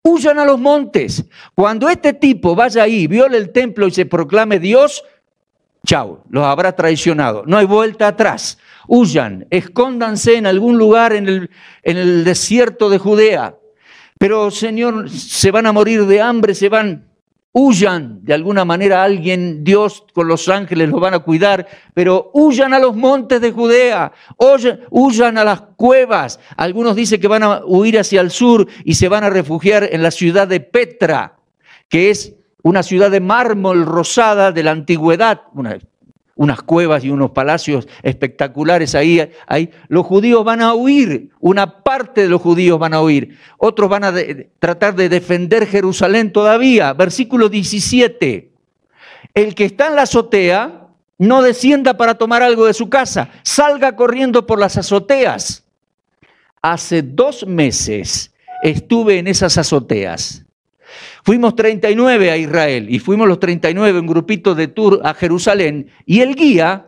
huyan a los montes. Cuando este tipo vaya ahí, viole el templo y se proclame Dios, chao, los habrá traicionado. No hay vuelta atrás. Huyan, escóndanse en algún lugar en el desierto de Judea. Pero, Señor, se van a morir de hambre, huyan, de alguna manera Dios con los ángeles los van a cuidar, pero huyan a los montes de Judea, huyan a las cuevas. Algunos dicen que van a huir hacia el sur y se van a refugiar en la ciudad de Petra, que es una ciudad de mármol rosada de la antigüedad, unas cuevas y unos palacios espectaculares ahí. Los judíos van a huir, una parte de los judíos van a huir, otros van a tratar de defender Jerusalén todavía. Versículo 17, el que está en la azotea no descienda para tomar algo de su casa, salga corriendo por las azoteas. Hace 2 meses estuve en esas azoteas. Fuimos 39 a Israel y fuimos los 39 un grupito de tour a Jerusalén y el guía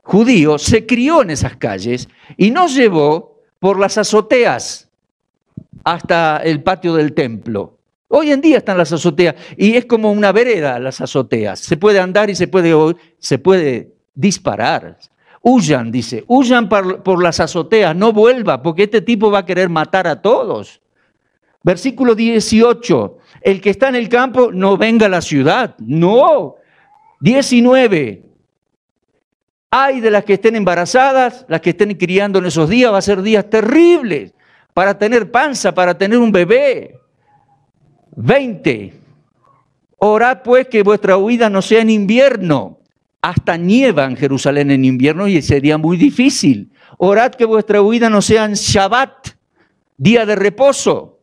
judío se crió en esas calles y nos llevó por las azoteas hasta el patio del templo. Hoy en día están las azoteas y es como una vereda las azoteas. Se puede andar y se puede disparar. Huyan, dice, huyan por las azoteas, no vuelva porque este tipo va a querer matar a todos. Versículo 18, el que está en el campo no venga a la ciudad, no. 19, ay de las que estén embarazadas, las que estén criando en esos días, va a ser días terribles para tener panza, para tener un bebé. 20, orad pues que vuestra huida no sea en invierno, hasta nieva en Jerusalén en invierno y sería muy difícil. Orad que vuestra huida no sea en Shabbat, día de reposo.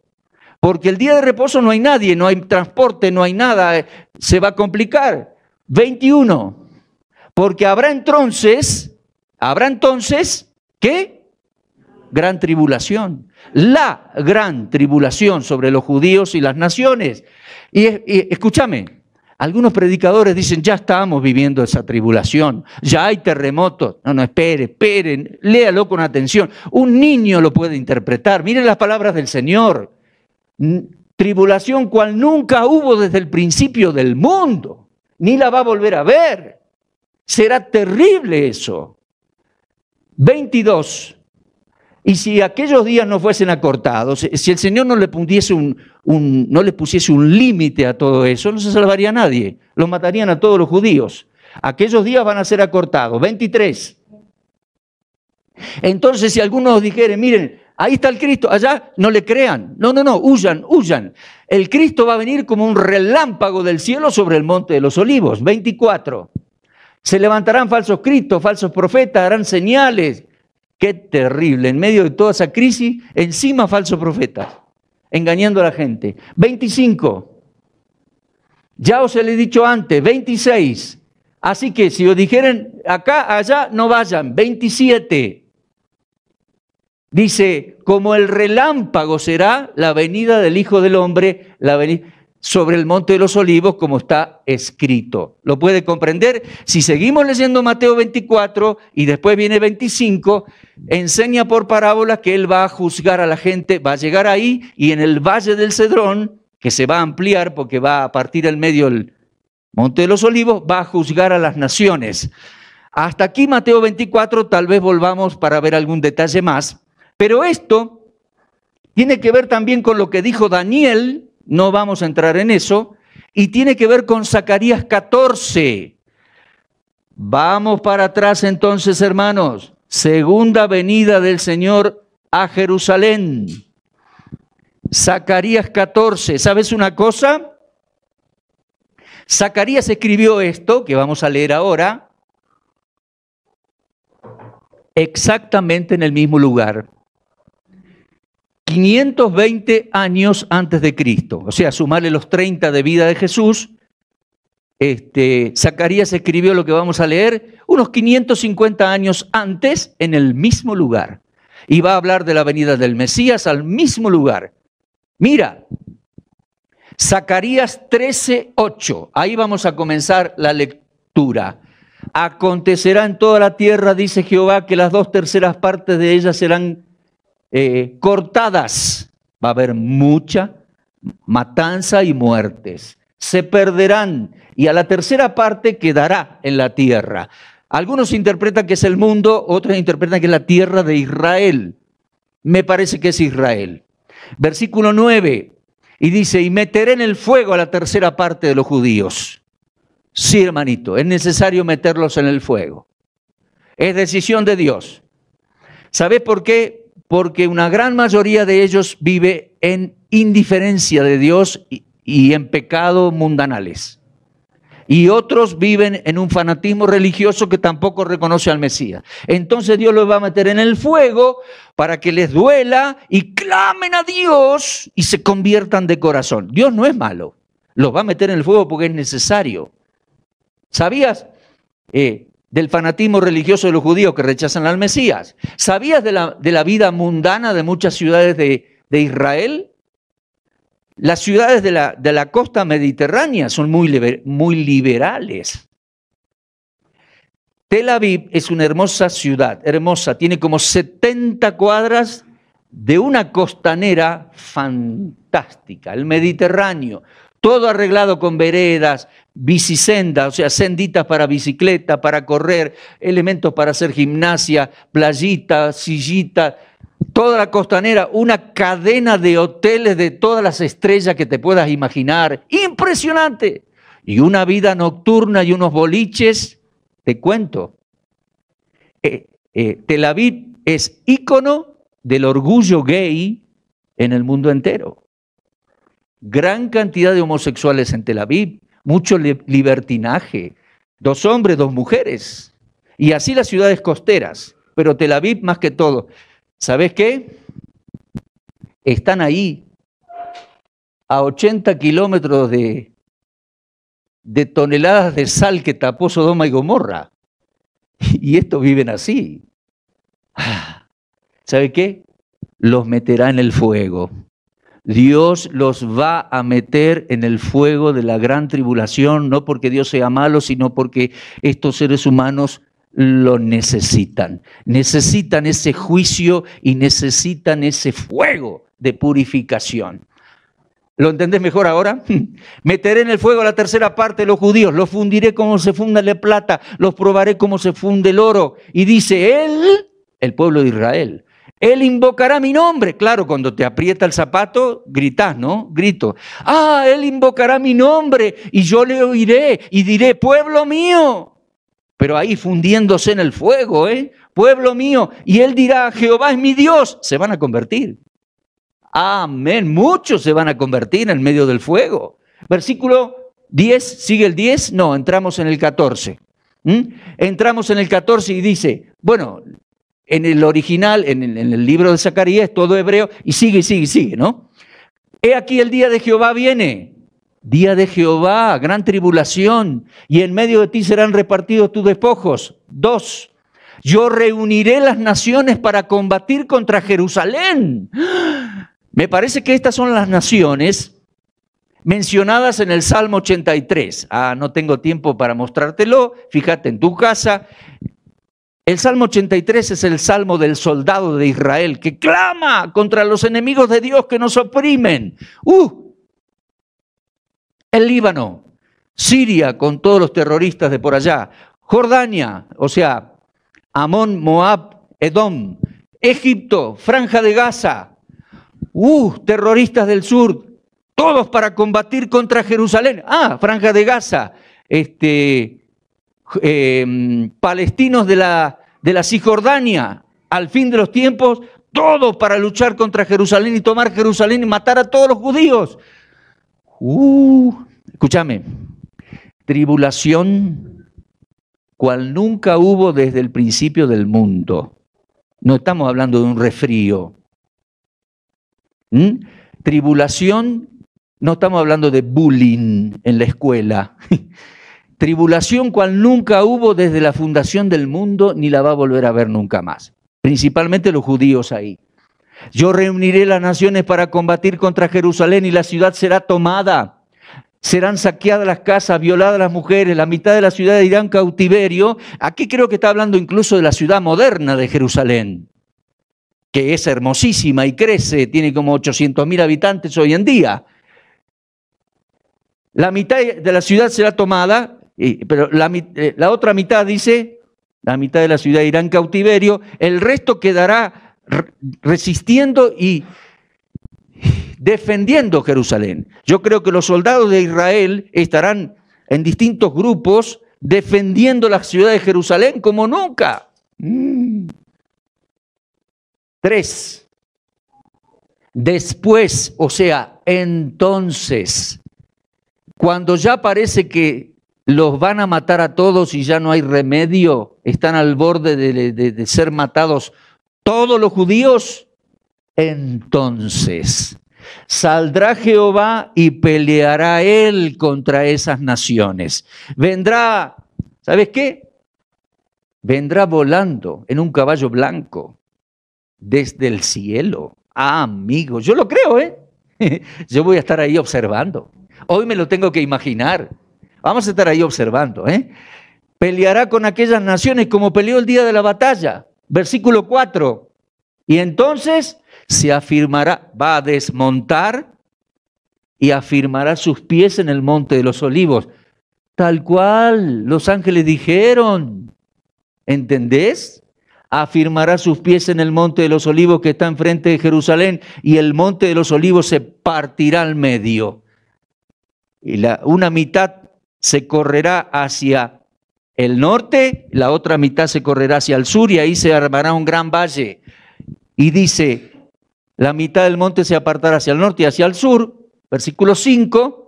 Porque el día de reposo no hay nadie, no hay transporte, no hay nada, se va a complicar. 21, porque habrá entonces, ¿qué? Gran tribulación. La gran tribulación sobre los judíos y las naciones. Y escúchame, algunos predicadores dicen, ya estamos viviendo esa tribulación, ya hay terremotos. No, esperen, léalo con atención. Un niño lo puede interpretar. Miren las palabras del Señor. Tribulación cual nunca hubo desde el principio del mundo, ni la va a volver a ver. Será terrible eso. 22. Y si aquellos días no fuesen acortados, si el Señor no le pusiese un límite a todo eso, no se salvaría nadie. Los matarían a todos los judíos. Aquellos días van a ser acortados. 23. Entonces, si algunos dijeren, miren, ahí está el Cristo, allá, no le crean. No, huyan. El Cristo va a venir como un relámpago del cielo sobre el monte de los olivos. 24. Se levantarán falsos cristos, falsos profetas, harán señales. Qué terrible, en medio de toda esa crisis, encima falsos profetas, engañando a la gente. 25. Ya os he dicho antes. 26. Así que si os dijeren acá, allá, no vayan. 27. Dice, como el relámpago será la venida del Hijo del Hombre, sobre el monte de los olivos, como está escrito. ¿Lo puede comprender? Si seguimos leyendo Mateo 24 y después viene 25, enseña por parábolas que Él va a juzgar a la gente, va a llegar ahí y en el Valle del Cedrón, que se va a ampliar porque va a partir el medio el monte de los olivos, va a juzgar a las naciones. Hasta aquí Mateo 24, tal vez volvamos para ver algún detalle más, pero esto tiene que ver también con lo que dijo Daniel. No vamos a entrar en eso. Y tiene que ver con Zacarías 14. Vamos para atrás entonces, hermanos. Segunda venida del Señor a Jerusalén. Zacarías 14. ¿Sabes una cosa? Zacarías escribió esto, que vamos a leer ahora, exactamente en el mismo lugar. 520 años antes de Cristo, o sea, sumarle los 30 de vida de Jesús, Zacarías escribió lo que vamos a leer unos 550 años antes en el mismo lugar. Y va a hablar de la venida del Mesías al mismo lugar. Mira, Zacarías 13:8, ahí vamos a comenzar la lectura. Acontecerá en toda la tierra, dice Jehová, que las 2/3 partes de ella serán cortadas. Va a haber mucha matanza y muertes. Se perderán y a la 1/3 parte quedará en la tierra. Algunos interpretan que es el mundo, otros interpretan que es la tierra de Israel. Me parece que es Israel. Versículo 9, y dice, y meteré en el fuego a la 1/3 parte de los judíos. Sí, hermanito, es necesario meterlos en el fuego. Es decisión de Dios. ¿Sabes por qué? Porque una gran mayoría de ellos vive en indiferencia de Dios y en pecado mundanales. Y otros viven en un fanatismo religioso que tampoco reconoce al Mesías. Entonces Dios los va a meter en el fuego para que les duela y clamen a Dios y se conviertan de corazón. Dios no es malo, los va a meter en el fuego porque es necesario. ¿Sabías del fanatismo religioso de los judíos que rechazan al Mesías? ¿Sabías de la vida mundana de muchas ciudades de Israel? Las ciudades de la costa mediterránea son muy liberales. Tel Aviv es una hermosa ciudad, hermosa, tiene como 70 cuadras de una costanera fantástica, el Mediterráneo, todo arreglado con veredas, bicisendas, o sea, senditas para bicicleta, para correr, elementos para hacer gimnasia, playita, sillita, toda la costanera, una cadena de hoteles de todas las estrellas que te puedas imaginar, impresionante, y una vida nocturna y unos boliches, te cuento. Tel Aviv es ícono del orgullo gay en el mundo entero. Gran cantidad de homosexuales en Tel Aviv, mucho libertinaje, 2 hombres, 2 mujeres, y así las ciudades costeras, pero Tel Aviv más que todo. ¿Sabes qué? Están ahí a 80 kilómetros de toneladas de sal que tapó Sodoma y Gomorra, y estos viven así. ¿Sabe qué? Los meterá en el fuego. Dios los va a meter en el fuego de la gran tribulación, no porque Dios sea malo, sino porque estos seres humanos lo necesitan. Necesitan ese juicio y necesitan ese fuego de purificación. ¿Lo entendés mejor ahora? Meteré en el fuego a la 1/3 parte de los judíos, los fundiré como se funde la plata, los probaré como se funde el oro. Y dice él, el pueblo de Israel, Él invocará mi nombre. Claro, cuando te aprieta el zapato, gritás, ¿no? Grito. Ah, Él invocará mi nombre y yo le oiré y diré, pueblo mío. Pero ahí fundiéndose en el fuego, pueblo mío. Y Él dirá, Jehová es mi Dios. Se van a convertir. Amén. Muchos se van a convertir en medio del fuego. Versículo 10, ¿sigue el 10? No, entramos en el 14. Entramos en el 14 y dice, bueno, en el original, en el libro de Zacarías, todo hebreo, y sigue, ¿no? He aquí el día de Jehová viene, día de Jehová, gran tribulación, y en medio de ti serán repartidos tus despojos. 2, yo reuniré las naciones para combatir contra Jerusalén. Me parece que estas son las naciones mencionadas en el Salmo 83. No tengo tiempo para mostrártelo, fíjate en tu casa. El Salmo 83 es el salmo del soldado de Israel que clama contra los enemigos de Dios que nos oprimen. El Líbano, Siria con todos los terroristas de por allá, Jordania, o sea, Amón, Moab, Edom, Egipto, Franja de Gaza, terroristas del sur, todos para combatir contra Jerusalén. Franja de Gaza, palestinos de la Cisjordania, al fin de los tiempos, todos para luchar contra Jerusalén y tomar Jerusalén y matar a todos los judíos. Escúchame, tribulación cual nunca hubo desde el principio del mundo. No estamos hablando de un resfrío. Tribulación, no estamos hablando de bullying en la escuela. Tribulación cual nunca hubo desde la fundación del mundo, ni la va a volver a ver nunca más. Principalmente los judíos ahí. Yo reuniré las naciones para combatir contra Jerusalén y la ciudad será tomada. Serán saqueadas las casas, violadas las mujeres, la mitad de la ciudad irá en cautiverio. Aquí creo que está hablando incluso de la ciudad moderna de Jerusalén, que es hermosísima y crece, tiene como 800.000 habitantes hoy en día. La mitad de la ciudad será tomada, pero la otra mitad dice, la mitad de la ciudad irá en cautiverio, el resto quedará resistiendo y defendiendo Jerusalén. Yo creo que los soldados de Israel estarán en distintos grupos defendiendo la ciudad de Jerusalén como nunca. 3. Después, o sea, entonces, cuando ya parece que los van a matar a todos y ya no hay remedio, están al borde de ser matados todos los judíos, entonces saldrá Jehová y peleará él contra esas naciones. Vendrá, ¿sabes qué? Vendrá volando en un caballo blanco desde el cielo. Amigo, yo lo creo, Yo voy a estar ahí observando. Hoy me lo tengo que imaginar. Vamos a estar ahí observando, Peleará con aquellas naciones como peleó el día de la batalla. Versículo 4. Y entonces se afirmará, va a desmontar y afirmará sus pies en el monte de los olivos. Tal cual los ángeles dijeron. ¿Entendés? Afirmará sus pies en el monte de los olivos que está enfrente de Jerusalén y el monte de los olivos se partirá al medio. Y una mitad se correrá hacia el norte, la otra mitad se correrá hacia el sur y ahí se armará un gran valle. Y dice, la mitad del monte se apartará hacia el norte y hacia el sur. Versículo 5.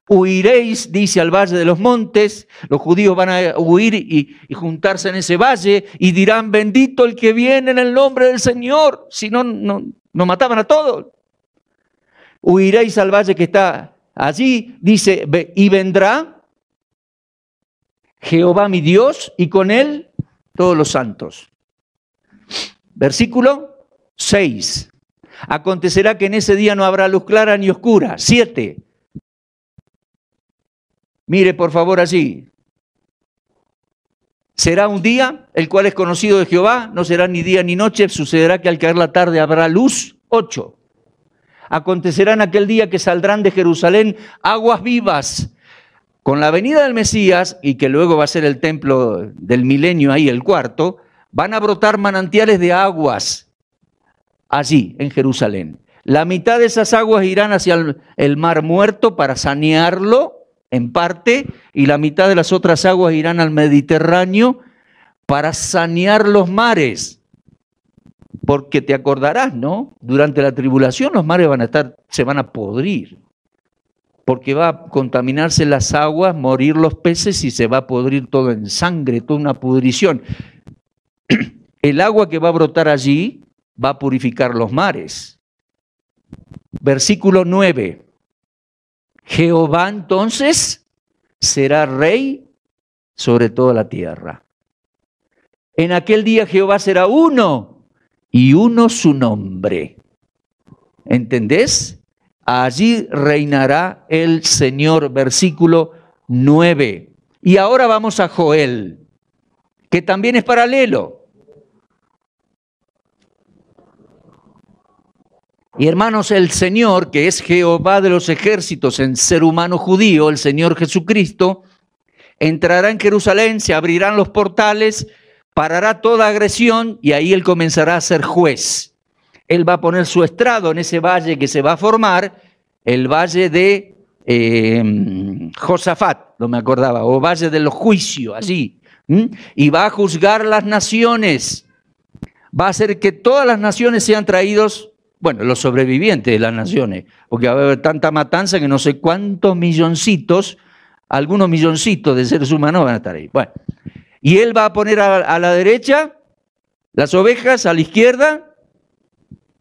Huiréis, dice, al valle de los montes. Los judíos van a huir y juntarse en ese valle y dirán, bendito el que viene en el nombre del Señor. Si no, nos mataban a todos. Huiréis al valle que está allí, dice, y vendrá Jehová mi Dios y con él todos los santos. Versículo 6. Acontecerá que en ese día no habrá luz clara ni oscura. 7. Mire por favor allí. Será un día el cual es conocido de Jehová, no será ni día ni noche, sucederá que al caer la tarde habrá luz. 8. Acontecerá en aquel día que saldrán de Jerusalén aguas vivas. Con la venida del Mesías, y que luego va a ser el templo del milenio ahí, el cuarto, van a brotar manantiales de aguas. allí, en Jerusalén. La mitad de esas aguas irán hacia el Mar Muerto para sanearlo, en parte, y la mitad de las otras aguas irán al Mediterráneo para sanear los mares. Porque te acordarás, ¿no? Durante la tribulación los mares se van a podrir. Porque va a contaminarse las aguas, morir los peces y se va a podrir todo en sangre, toda una pudrición. El agua que va a brotar allí va a purificar los mares. Versículo 9. Jehová entonces será rey sobre toda la tierra. En aquel día Jehová será uno y uno su nombre. ¿Entendés? Allí reinará el Señor. Versículo 9. Y ahora vamos a Joel, que también es paralelo. Y hermanos, el Señor, que es Jehová de los ejércitos en ser humano judío, el Señor Jesucristo, entrará en Jerusalén, se abrirán los portales, parará toda agresión y ahí Él comenzará a ser juez. Él va a poner su estrado en ese valle que se va a formar, el valle de Josafat, no me acordaba, o valle de los juicios, allí. Y va a juzgar las naciones. Va a hacer que todas las naciones sean traídos, bueno, los sobrevivientes de las naciones, porque va a haber tanta matanza que no sé cuántos milloncitos, algunos milloncitos de seres humanos van a estar ahí. Bueno, y Él va a poner a la derecha las ovejas, a la izquierda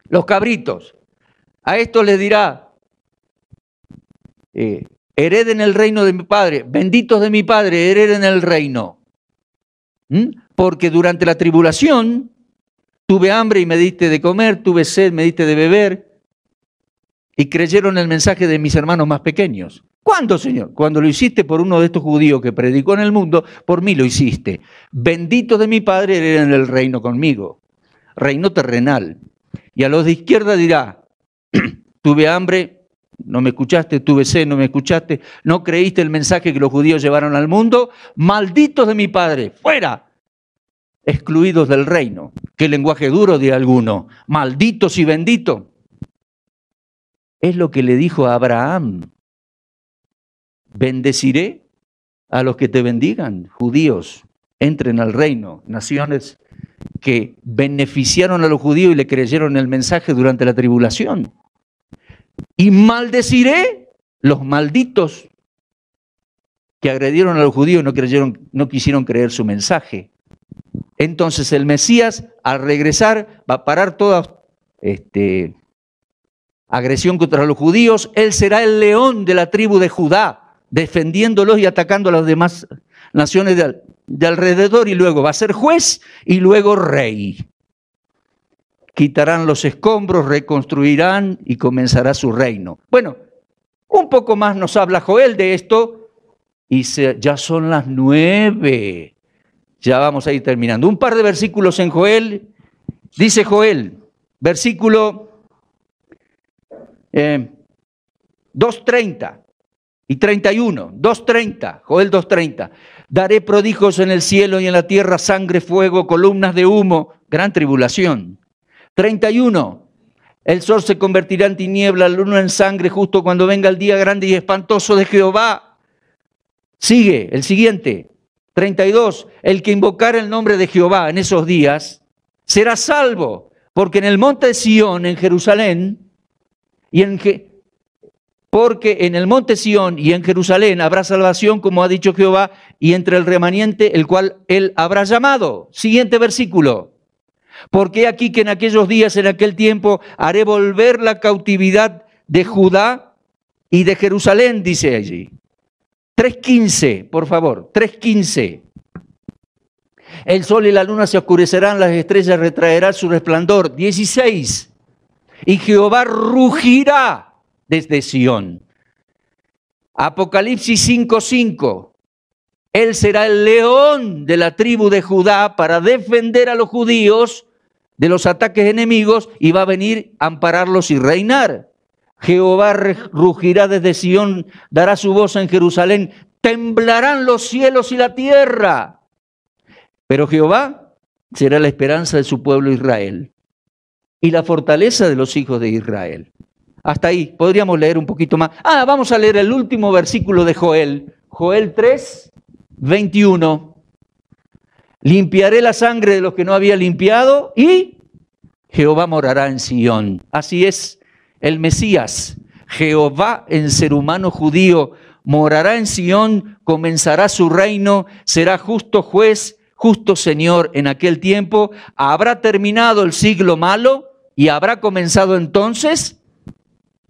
los cabritos. A estos les dirá, hereden el reino de mi Padre, benditos de mi Padre, hereden el reino. Porque durante la tribulación tuve hambre y me diste de comer, tuve sed, me diste de beber, y creyeron el mensaje de mis hermanos más pequeños. ¿Cuándo, Señor? Cuando lo hiciste por uno de estos judíos que predicó en el mundo, por mí lo hiciste. Benditos de mi Padre hereden el reino conmigo, reino terrenal. Y a los de izquierda dirá, tuve hambre, no me escuchaste, tuve sed, no me escuchaste, no creíste el mensaje que los judíos llevaron al mundo, malditos de mi Padre, fuera, excluidos del reino. Qué lenguaje duro de alguno, malditos y benditos. Es lo que le dijo a Abraham, bendeciré a los que te bendigan, judíos, entren al reino, naciones que beneficiaron a los judíos y le creyeron el mensaje durante la tribulación. Y maldeciré los malditos que agredieron a los judíos y no quisieron creer su mensaje. Entonces el Mesías, al regresar, va a parar toda agresión contra los judíos. Él será el león de la tribu de Judá, defendiéndolos y atacando a las demás naciones de alrededor, y luego va a ser juez y luego rey. Quitarán los escombros, reconstruirán y comenzará su reino. Bueno, un poco más nos habla Joel de esto y ya son las 9. Ya vamos a ir terminando. Un par de versículos en Joel. Dice Joel, versículo 2:30 y 31. 2:30, Joel 2:30. Daré prodigios en el cielo y en la tierra, sangre, fuego, columnas de humo, gran tribulación. 31. El sol se convertirá en tiniebla, la luna en sangre, justo cuando venga el día grande y espantoso de Jehová. Sigue, el siguiente. 32. El que invocar el nombre de Jehová en esos días será salvo, porque en el monte de Sión, en Jerusalén, porque en el monte Sión y en Jerusalén habrá salvación, como ha dicho Jehová, y entre el remanente, el cual él habrá llamado. Siguiente versículo. Porque aquí que en aquellos días, en aquel tiempo, haré volver la cautividad de Judá y de Jerusalén, dice allí. 3:15, por favor, 3:15. El sol y la luna se oscurecerán, las estrellas retraerán su resplandor. 16. Y Jehová rugirá desde Sión. Apocalipsis 5:5. Él será el león de la tribu de Judá para defender a los judíos de los ataques enemigos y va a venir a ampararlos y reinar. Jehová rugirá desde Sión, dará su voz en Jerusalén, temblarán los cielos y la tierra. Pero Jehová será la esperanza de su pueblo Israel. y la fortaleza de los hijos de Israel. Hasta ahí, podríamos leer un poquito más. Vamos a leer el último versículo de Joel. Joel 3, 21. Limpiaré la sangre de los que no había limpiado y Jehová morará en Sión. Así es el Mesías. Jehová en ser humano judío morará en Sión, comenzará su reino, será justo juez, justo Señor en aquel tiempo. Habrá terminado el siglo malo y habrá comenzado entonces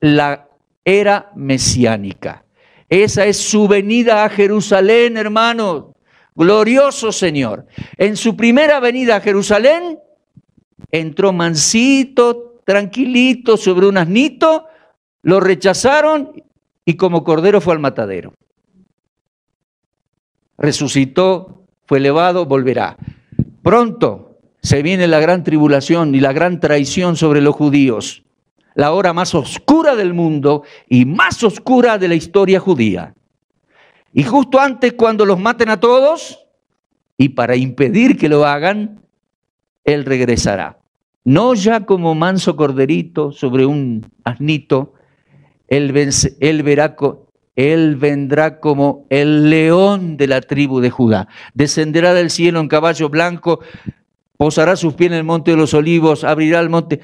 la era mesiánica. Esa es su venida a Jerusalén, hermanos. Glorioso Señor. En su primera venida a Jerusalén, entró mansito, tranquilito, sobre un asnito, lo rechazaron y como cordero fue al matadero. Resucitó, fue elevado, volverá. Pronto se viene la gran tribulación y la gran traición sobre los judíos. La hora más oscura del mundo y más oscura de la historia judía. Y justo antes, cuando los maten a todos, y para impedir que lo hagan, Él regresará. No ya como manso corderito sobre un asnito, Él vendrá como el león de la tribu de Judá. Descenderá del cielo en caballo blanco, posará sus pies en el monte de los olivos, abrirá el monte,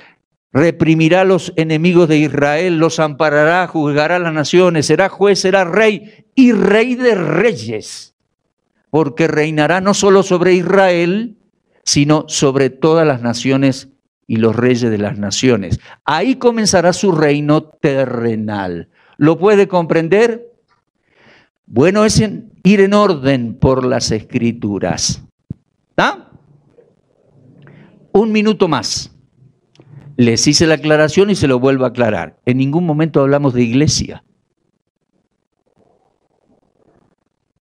reprimirá a los enemigos de Israel, los amparará, juzgará a las naciones, será juez, será rey y rey de reyes, porque reinará no solo sobre Israel, sino sobre todas las naciones y los reyes de las naciones. Ahí comenzará su reino terrenal. ¿Lo puede comprender? Bueno, es ir en orden por las Escrituras. ¿Ah? Un minuto más. Les hice la aclaración y se lo vuelvo a aclarar. En ningún momento hablamos de iglesia.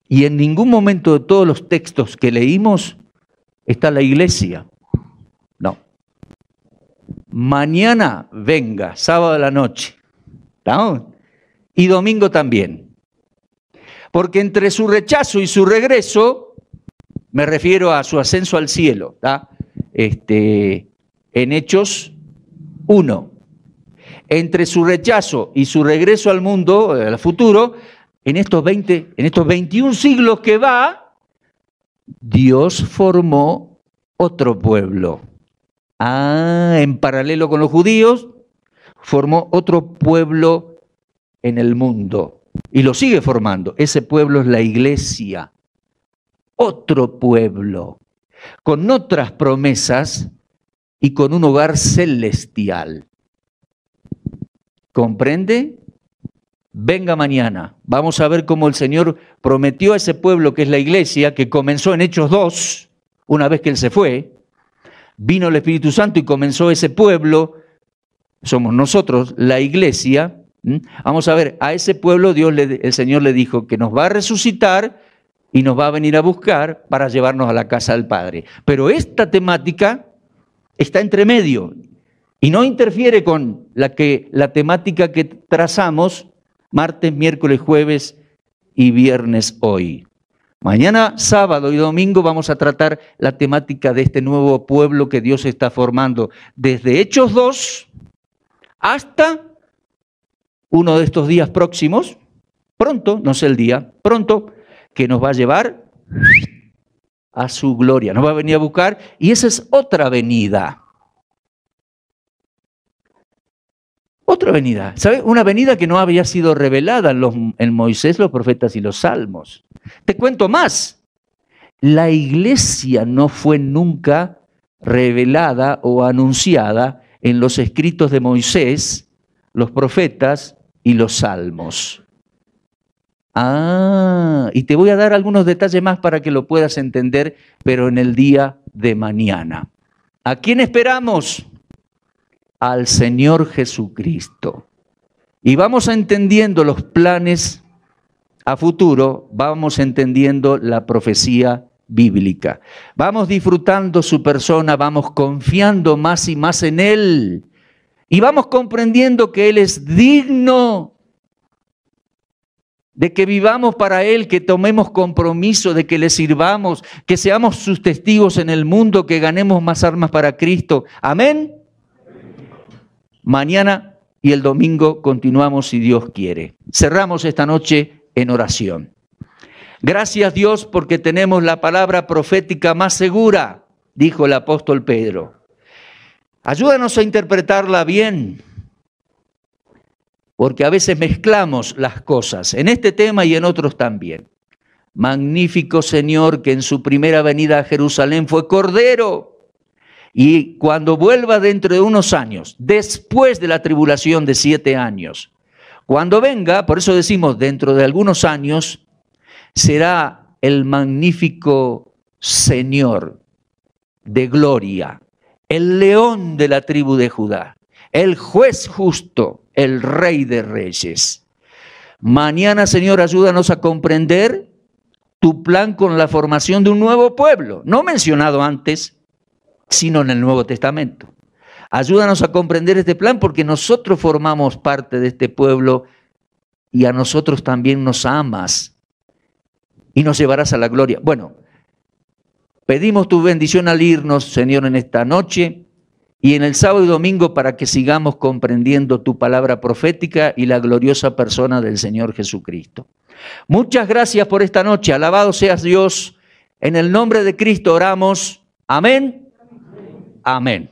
Y en ningún momento de todos los textos que leímos está la iglesia. No. Mañana venga, sábado a la noche. ¿No? Y domingo también. Porque entre su rechazo y su regreso, me refiero a su ascenso al cielo, ¿tá? En Hechos 1. Entre su rechazo y su regreso al mundo, al futuro, en estos 21 siglos que va, Dios formó otro pueblo. En paralelo con los judíos, formó otro pueblo en el mundo. Y lo sigue formando. Ese pueblo es la iglesia. Otro pueblo. Con otras promesas y con un hogar celestial. ¿Comprende? Venga mañana. Vamos a ver cómo el Señor prometió a ese pueblo que es la iglesia, que comenzó en Hechos 2, una vez que Él se fue. Vino el Espíritu Santo y comenzó ese pueblo. Somos nosotros, la iglesia. Vamos a ver, a ese pueblo el Señor le dijo que nos va a resucitar y nos va a venir a buscar para llevarnos a la casa del Padre. Pero esta temática está entre medio y no interfiere con la temática que trazamos martes, miércoles, jueves y viernes hoy. Mañana, sábado y domingo vamos a tratar la temática de este nuevo pueblo que Dios está formando desde Hechos 2 hasta uno de estos días próximos, pronto, no sé el día, pronto, que nos va a llevar a su gloria, nos va a venir a buscar y esa es otra venida. Otra venida, ¿sabes? Una venida que no había sido revelada en Moisés, los profetas y los salmos. Te cuento más, la iglesia no fue nunca revelada o anunciada en los escritos de Moisés, los profetas y los salmos. Y te voy a dar algunos detalles más para que lo puedas entender, pero en el día de mañana. ¿A quién esperamos? Al Señor Jesucristo. Y vamos entendiendo los planes a futuro, vamos entendiendo la profecía bíblica. Vamos disfrutando su persona, vamos confiando más y más en Él. Y vamos comprendiendo que Él es digno de que vivamos para Él, que tomemos compromiso, de que le sirvamos, que seamos sus testigos en el mundo, que ganemos más almas para Cristo. Amén. Mañana y el domingo continuamos si Dios quiere. Cerramos esta noche en oración. Gracias Dios porque tenemos la palabra profética más segura, dijo el apóstol Pedro. Ayúdanos a interpretarla bien, porque a veces mezclamos las cosas, en este tema y en otros también. Magnífico Señor, que en su primera venida a Jerusalén fue Cordero, y cuando vuelva dentro de unos años, después de la tribulación de 7 años, cuando venga, por eso decimos dentro de algunos años, será el magnífico Señor de gloria, el león de la tribu de Judá, el juez justo, el rey de reyes. Mañana, Señor, ayúdanos a comprender tu plan con la formación de un nuevo pueblo, no mencionado antes, sino en el Nuevo Testamento. Ayúdanos a comprender este plan porque nosotros formamos parte de este pueblo y a nosotros también nos amas y nos llevarás a la gloria. Bueno, pedimos tu bendición al irnos, Señor, en esta noche y en el sábado y domingo para que sigamos comprendiendo tu palabra profética y la gloriosa persona del Señor Jesucristo. Muchas gracias por esta noche. Alabado seas Dios. En el nombre de Cristo oramos. Amén. Amén.